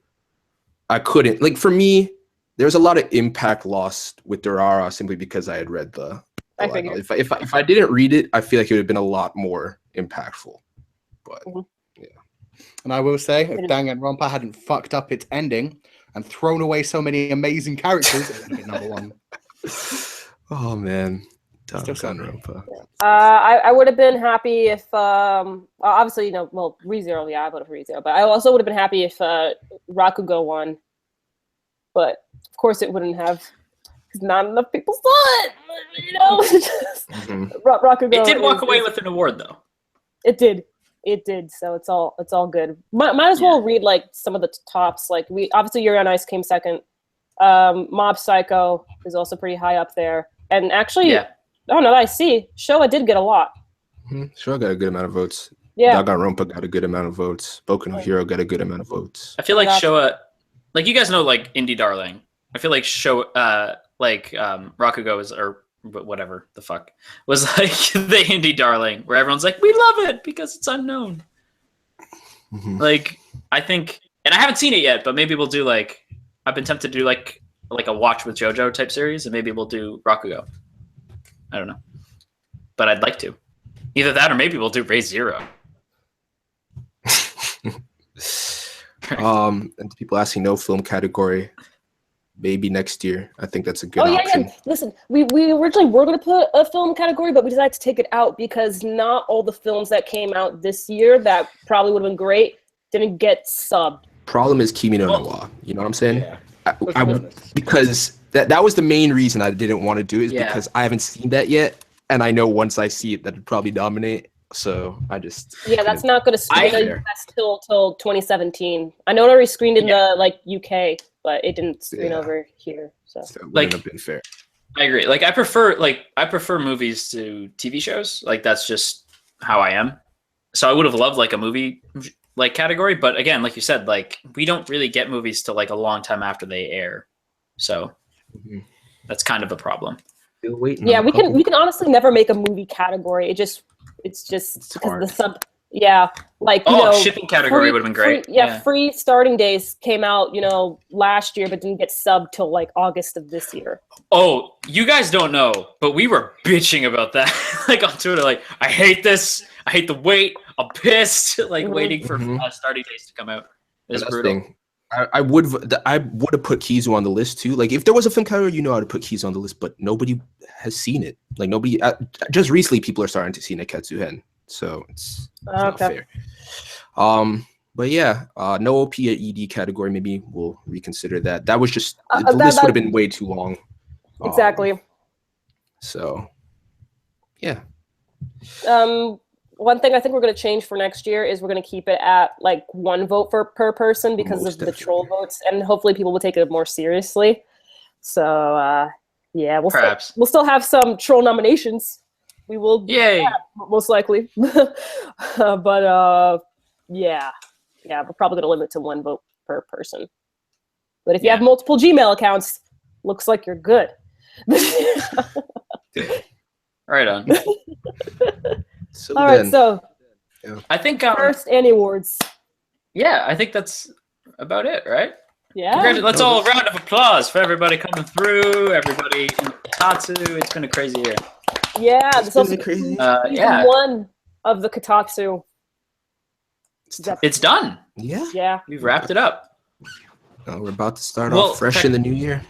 I couldn't, like, for me, there's a lot of impact lost with Durara simply because I had read the I light novel. figured. If I didn't read it, I feel like it would have been a lot more impactful. But And I will say, if Danganronpa hadn't fucked up its ending and thrown away so many amazing characters, it would have been #1. oh man, Still something. Danganronpa. I would have been happy if obviously, you know, well, Re:Zero, yeah, I voted for Re:Zero, but I also would have been happy if Rakugo won. But of course it wouldn't have, because not enough people saw it, you know. Rakugo, It did walk away with an award, though. It did. So it's all good. Might as well read like some of the tops. Like we obviously Yuri on Ice came second. Mob Psycho is also pretty high up there. And actually, I don't know. I see Showa did get a lot. Showa got a good amount of votes. Yeah, Danganronpa got a good amount of votes. Boku no Hero got a good amount of votes. I feel like Showa, like you guys know, like Indie Darling. I feel like Rakugo is, or whatever the fuck, was like the Indie Darling, where everyone's like, we love it because it's unknown. Like, I think, and I haven't seen it yet, but maybe we'll do like, I've been tempted to do like a watch with JoJo type series, and maybe we'll do Rakugo. I don't know, but I'd like to. Either that, or maybe we'll do Re:Zero. And people asking no film category. Maybe next year. I think that's a good option. Yeah. Listen, we originally were going to put a film category, but we decided to take it out because not all the films that came out this year that probably would have been great didn't get subbed. Problem is Kimi no Nawa. You know what I'm saying? Yeah. Because that was the main reason I didn't want to do it, is because I haven't seen that yet, and I know once I see it that it'd probably dominate. So I just that's not going to screen till 2017. I know it already screened in the like UK, but it didn't screen over here. So it wouldn't have been fair. I agree. Like I prefer movies to TV shows. Like that's just how I am. So I would have loved like a movie like category, but again, like you said, like we don't really get movies till like a long time after they air. So that's kind of a problem. We can honestly never make a movie category. It's just because the sub. Yeah, like shipping category would have been great. Free Starting Days came out, last year, but didn't get subbed till like August of this year. Oh, you guys don't know, but we were bitching about that, like on Twitter. Like, I hate this. I hate the wait. I'm pissed. Like waiting for Starting Days to come out. It's brutal. I would have put Kizu on the list too. Like if there was a film category, I would have put Kizu on the list, but nobody has seen it. Like nobody. Just recently, people are starting to see Neketsu Hen, so it's not fair. But yeah, no OP at ED category. Maybe we'll reconsider that. That was just the list would have been way too long. Exactly. So, yeah. One thing I think we're going to change for next year is we're going to keep it at like 1 vote per person because of the troll votes, and hopefully people will take it more seriously. So we'll still have some troll nominations. We will, most likely. But we're probably going to limit to 1 vote per person. But if you have multiple Gmail accounts, looks like you're good. Right on. All right, so I think first Aniwards. Yeah, I think that's about it, right? Yeah. Let's all round of applause for everybody coming through. Everybody in Kotatsu. It's been a crazy year. Yeah, this is crazy. Season 1 of the Kotatsu. It's done. Yeah. We've wrapped it up. We're about to start off fresh in the new year.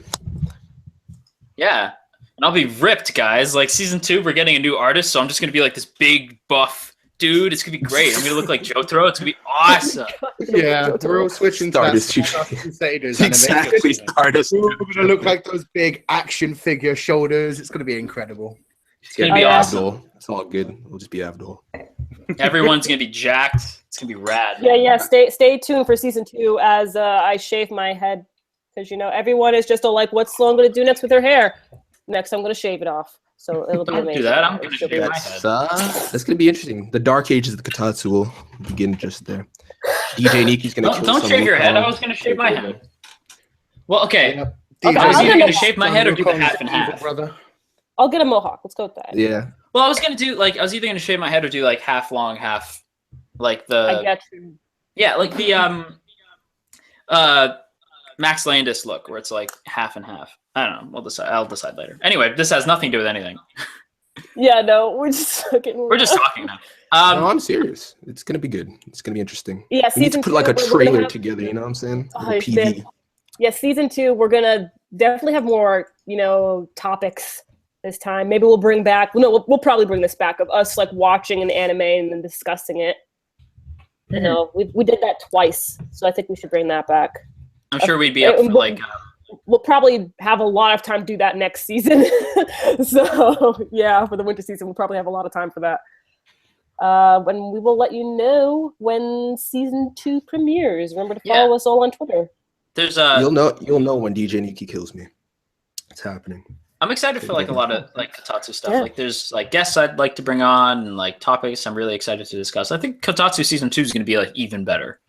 Yeah. And I'll be ripped, guys. Like season 2, we're getting a new artist, so I'm just gonna be like this big buff dude. It's gonna be great. I'm gonna look like Jotaro. It's gonna be awesome. Yeah, we're all switching to exactly. Stardust. We're gonna look like those big action figure shoulders. It's gonna be incredible. It's gonna be awesome. It's all good. We'll just be Abdul. Everyone's gonna be jacked. It's gonna be rad. Yeah. Stay tuned for season 2 as I shave my head, because everyone is just all like, "What's Sloan gonna do next with her hair?" Next, I'm going to shave it off. So it'll be amazing. Do that. I'm going to shave my head. That's going to be interesting. The dark ages of the Kotatsu will begin just there. DJ Niki's going to kill Don't shave your head. I was going to shave my head. Well, okay. Okay, I was I'll either get going a to shave my head or do the half and Evil half. brother. I'll get a mohawk. Let's go with that. Yeah. Well, I was going to do like I was either going to shave my head or do like half long, half like I the get you. yeah, like the Max Landis look where it's like half and half. I don't know. We'll decide. I'll decide later. Anyway, this has nothing to do with anything. Yeah, no, we're just fucking. We're just talking now. No, I'm serious. It's gonna be good. It's gonna be interesting. Yeah, We need to season put like a 2, we're gonna trailer have- together. You know what I'm saying? Oh, Little it's PV. Yeah, season 2, we're gonna definitely have more, topics this time. Maybe we'll bring back. No, we'll probably bring this back of us like watching an anime and then discussing it. We did that twice, so I think we should bring that back. I'm sure we'd be up for like. We'll probably have a lot of time to do that next season. So yeah, for the winter season, we'll probably have a lot of time for that. When we will let you know when season 2 premieres. Remember to follow us all on Twitter. There's You'll know when DJ Nikki kills me. It's happening. I'm excited for like a lot of like Kotatsu stuff. Yeah. Like there's like guests I'd like to bring on and like topics I'm really excited to discuss. I think Kotatsu season 2 is going to be like even better.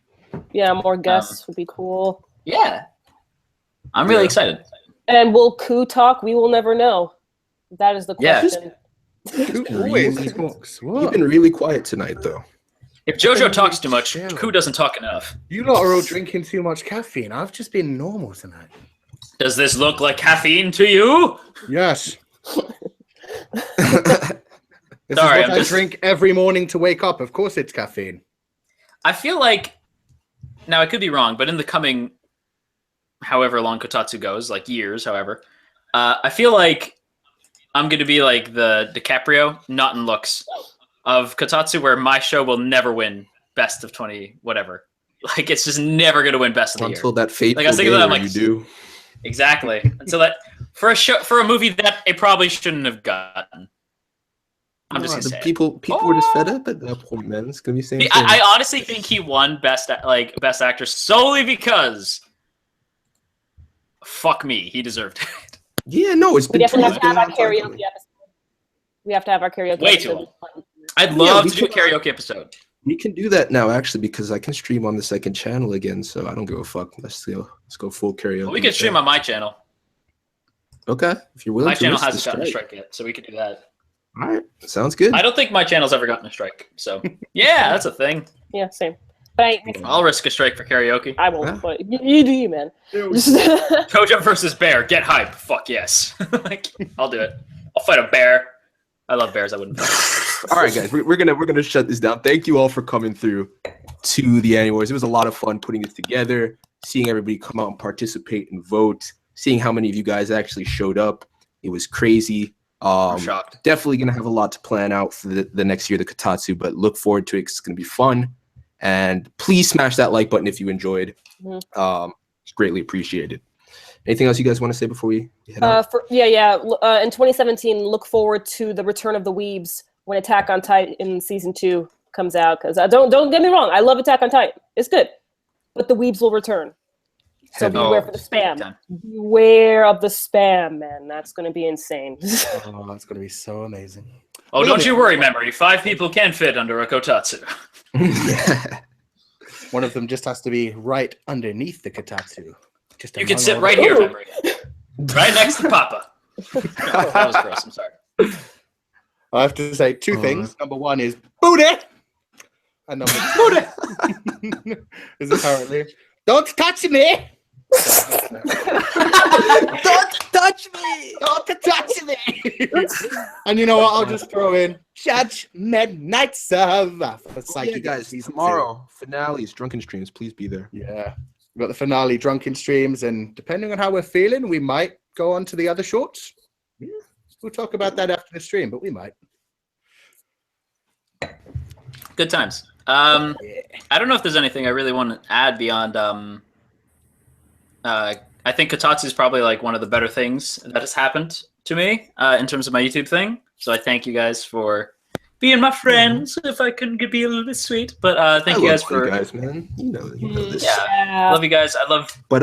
Yeah, more guests would be cool. Yeah. I'm really excited. And will Ku talk? We will never know. That is the Yeah. question. Always Really- talks. You've What? been really quiet tonight, though. If JoJo talks too much, Chill. Ku doesn't talk enough. You lot are all drinking too much caffeine. I've just been normal tonight. Does this look like caffeine to you? Yes. This is Sorry, what I'm I just- drink every morning to wake up. Of course it's caffeine. I feel like now I could be wrong, but in the coming however long Kotatsu goes, like years, however, I feel like I'm going to be like the DiCaprio, not in looks, of Kotatsu, where my show will never win best of 20 whatever. Like it's just never going to win best of the year. Until that fateful Like, I was day thinking that, where like, you do. Exactly. Until that for a movie that it probably shouldn't have gotten. I'm just Nah, gonna the say it. people were just fed up at that point, man. It's gonna be the same thing. I honestly think he won best actor solely because fuck me, he deserved it. Yeah, no, it's We been definitely have to been have our a long time karaoke coming. episode. We have to have our karaoke Way too episode. I'd love we to do a could- karaoke episode. We can do that now, actually, because I can stream on the second channel again, so I don't give a fuck. Let's go full karaoke. Well, we could stream on my channel. Okay, if you're willing My to channel risk the hasn't gotten a strike. strike yet, so we could do that. All right, sounds good. I don't think my channel's ever gotten a strike, so yeah, that's a thing. Yeah, same. But I'll risk a strike for karaoke. I won't. But you do you, man. Kojo versus bear, get hype. Fuck yes. Like, I'll do it. I'll fight a bear. I love bears. I wouldn't fight. All right, guys, we're gonna shut this down. Thank you all for coming through to the Aniwards. It was a lot of fun putting this together, seeing everybody come out and participate and vote, seeing how many of you guys actually showed up. It was crazy. I'm shocked. Definitely gonna have a lot to plan out for the next year, the Kotatsu, but look forward to it. It's gonna be fun. And please smash that like button if you enjoyed. It's greatly appreciated. Anything else you guys want to say before we head out? In 2017, look forward to the return of the Weebs when Attack on Titan season 2 comes out. Because don't get me wrong, I love Attack on Titan. It's good, but the Weebs will return. So Heavy. beware for the big spam. time. Beware of the spam, man. That's going to be insane. Oh, that's going to be so amazing. Oh, don't you worry, memory. 5 people can fit under a Kotatsu. One of them just has to be right underneath the Kotatsu. Just You can among sit all right the- here, memory. Right next to Papa. No, that was gross. I'm sorry. I have to say two things. Number one is booty, and number two is apparently don't touch me. Don't touch me! Don't touch me. And you know what? I'll just throw in Judgment Night Server for Yeah, Psychic guys, Season 2. tomorrow finales, drunken streams. Please be there. Yeah, we've got the finale, drunken streams, and depending on how we're feeling, we might go on to the other shorts. Yeah, we'll talk about that after the stream, but we might. Good times. I don't know if there's anything I really want to add beyond. I think Kotatsu is probably like one of the better things that has happened to me in terms of my YouTube thing. So I thank you guys for being my friends. If I couldn't be a little bit sweet, but thank I you love guys for. you guys, man. You know this. Yeah, love you guys. I love But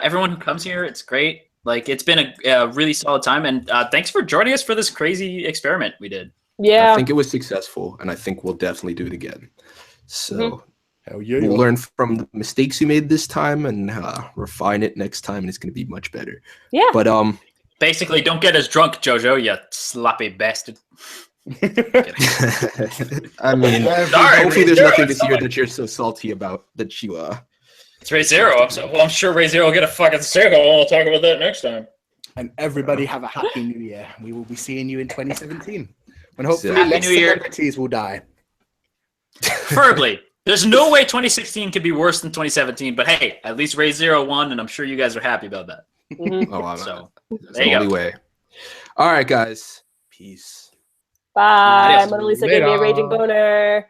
everyone who comes here. It's great. Like it's been a really solid time, and thanks for joining us for this crazy experiment we did. Yeah. I think it was successful, and I think we'll definitely do it again. So Hell yeah. We'll learn from the mistakes we made this time and refine it next time, and it's going to be much better. Yeah. But Basically, don't get as drunk, Jojo, you sloppy bastard. I mean, Sorry, hopefully there's Zero, nothing it's this year fine. that you're so salty about that you It's Ray Zero. I'm sure Ray Zero will get a fucking circle, and we'll talk about that next time. And everybody have a happy new year. We will be seeing you in 2017. When hopefully Happy less New Year. celebrities will die. Preferably. There's no way 2016 could be worse than 2017, but hey, at least Ray Zero won, and I'm sure you guys are happy about that. Mhm. So, that's there the you only go. way. All right, guys. Peace. Bye. Adios. Mona Lisa gave me a Later. raging boner.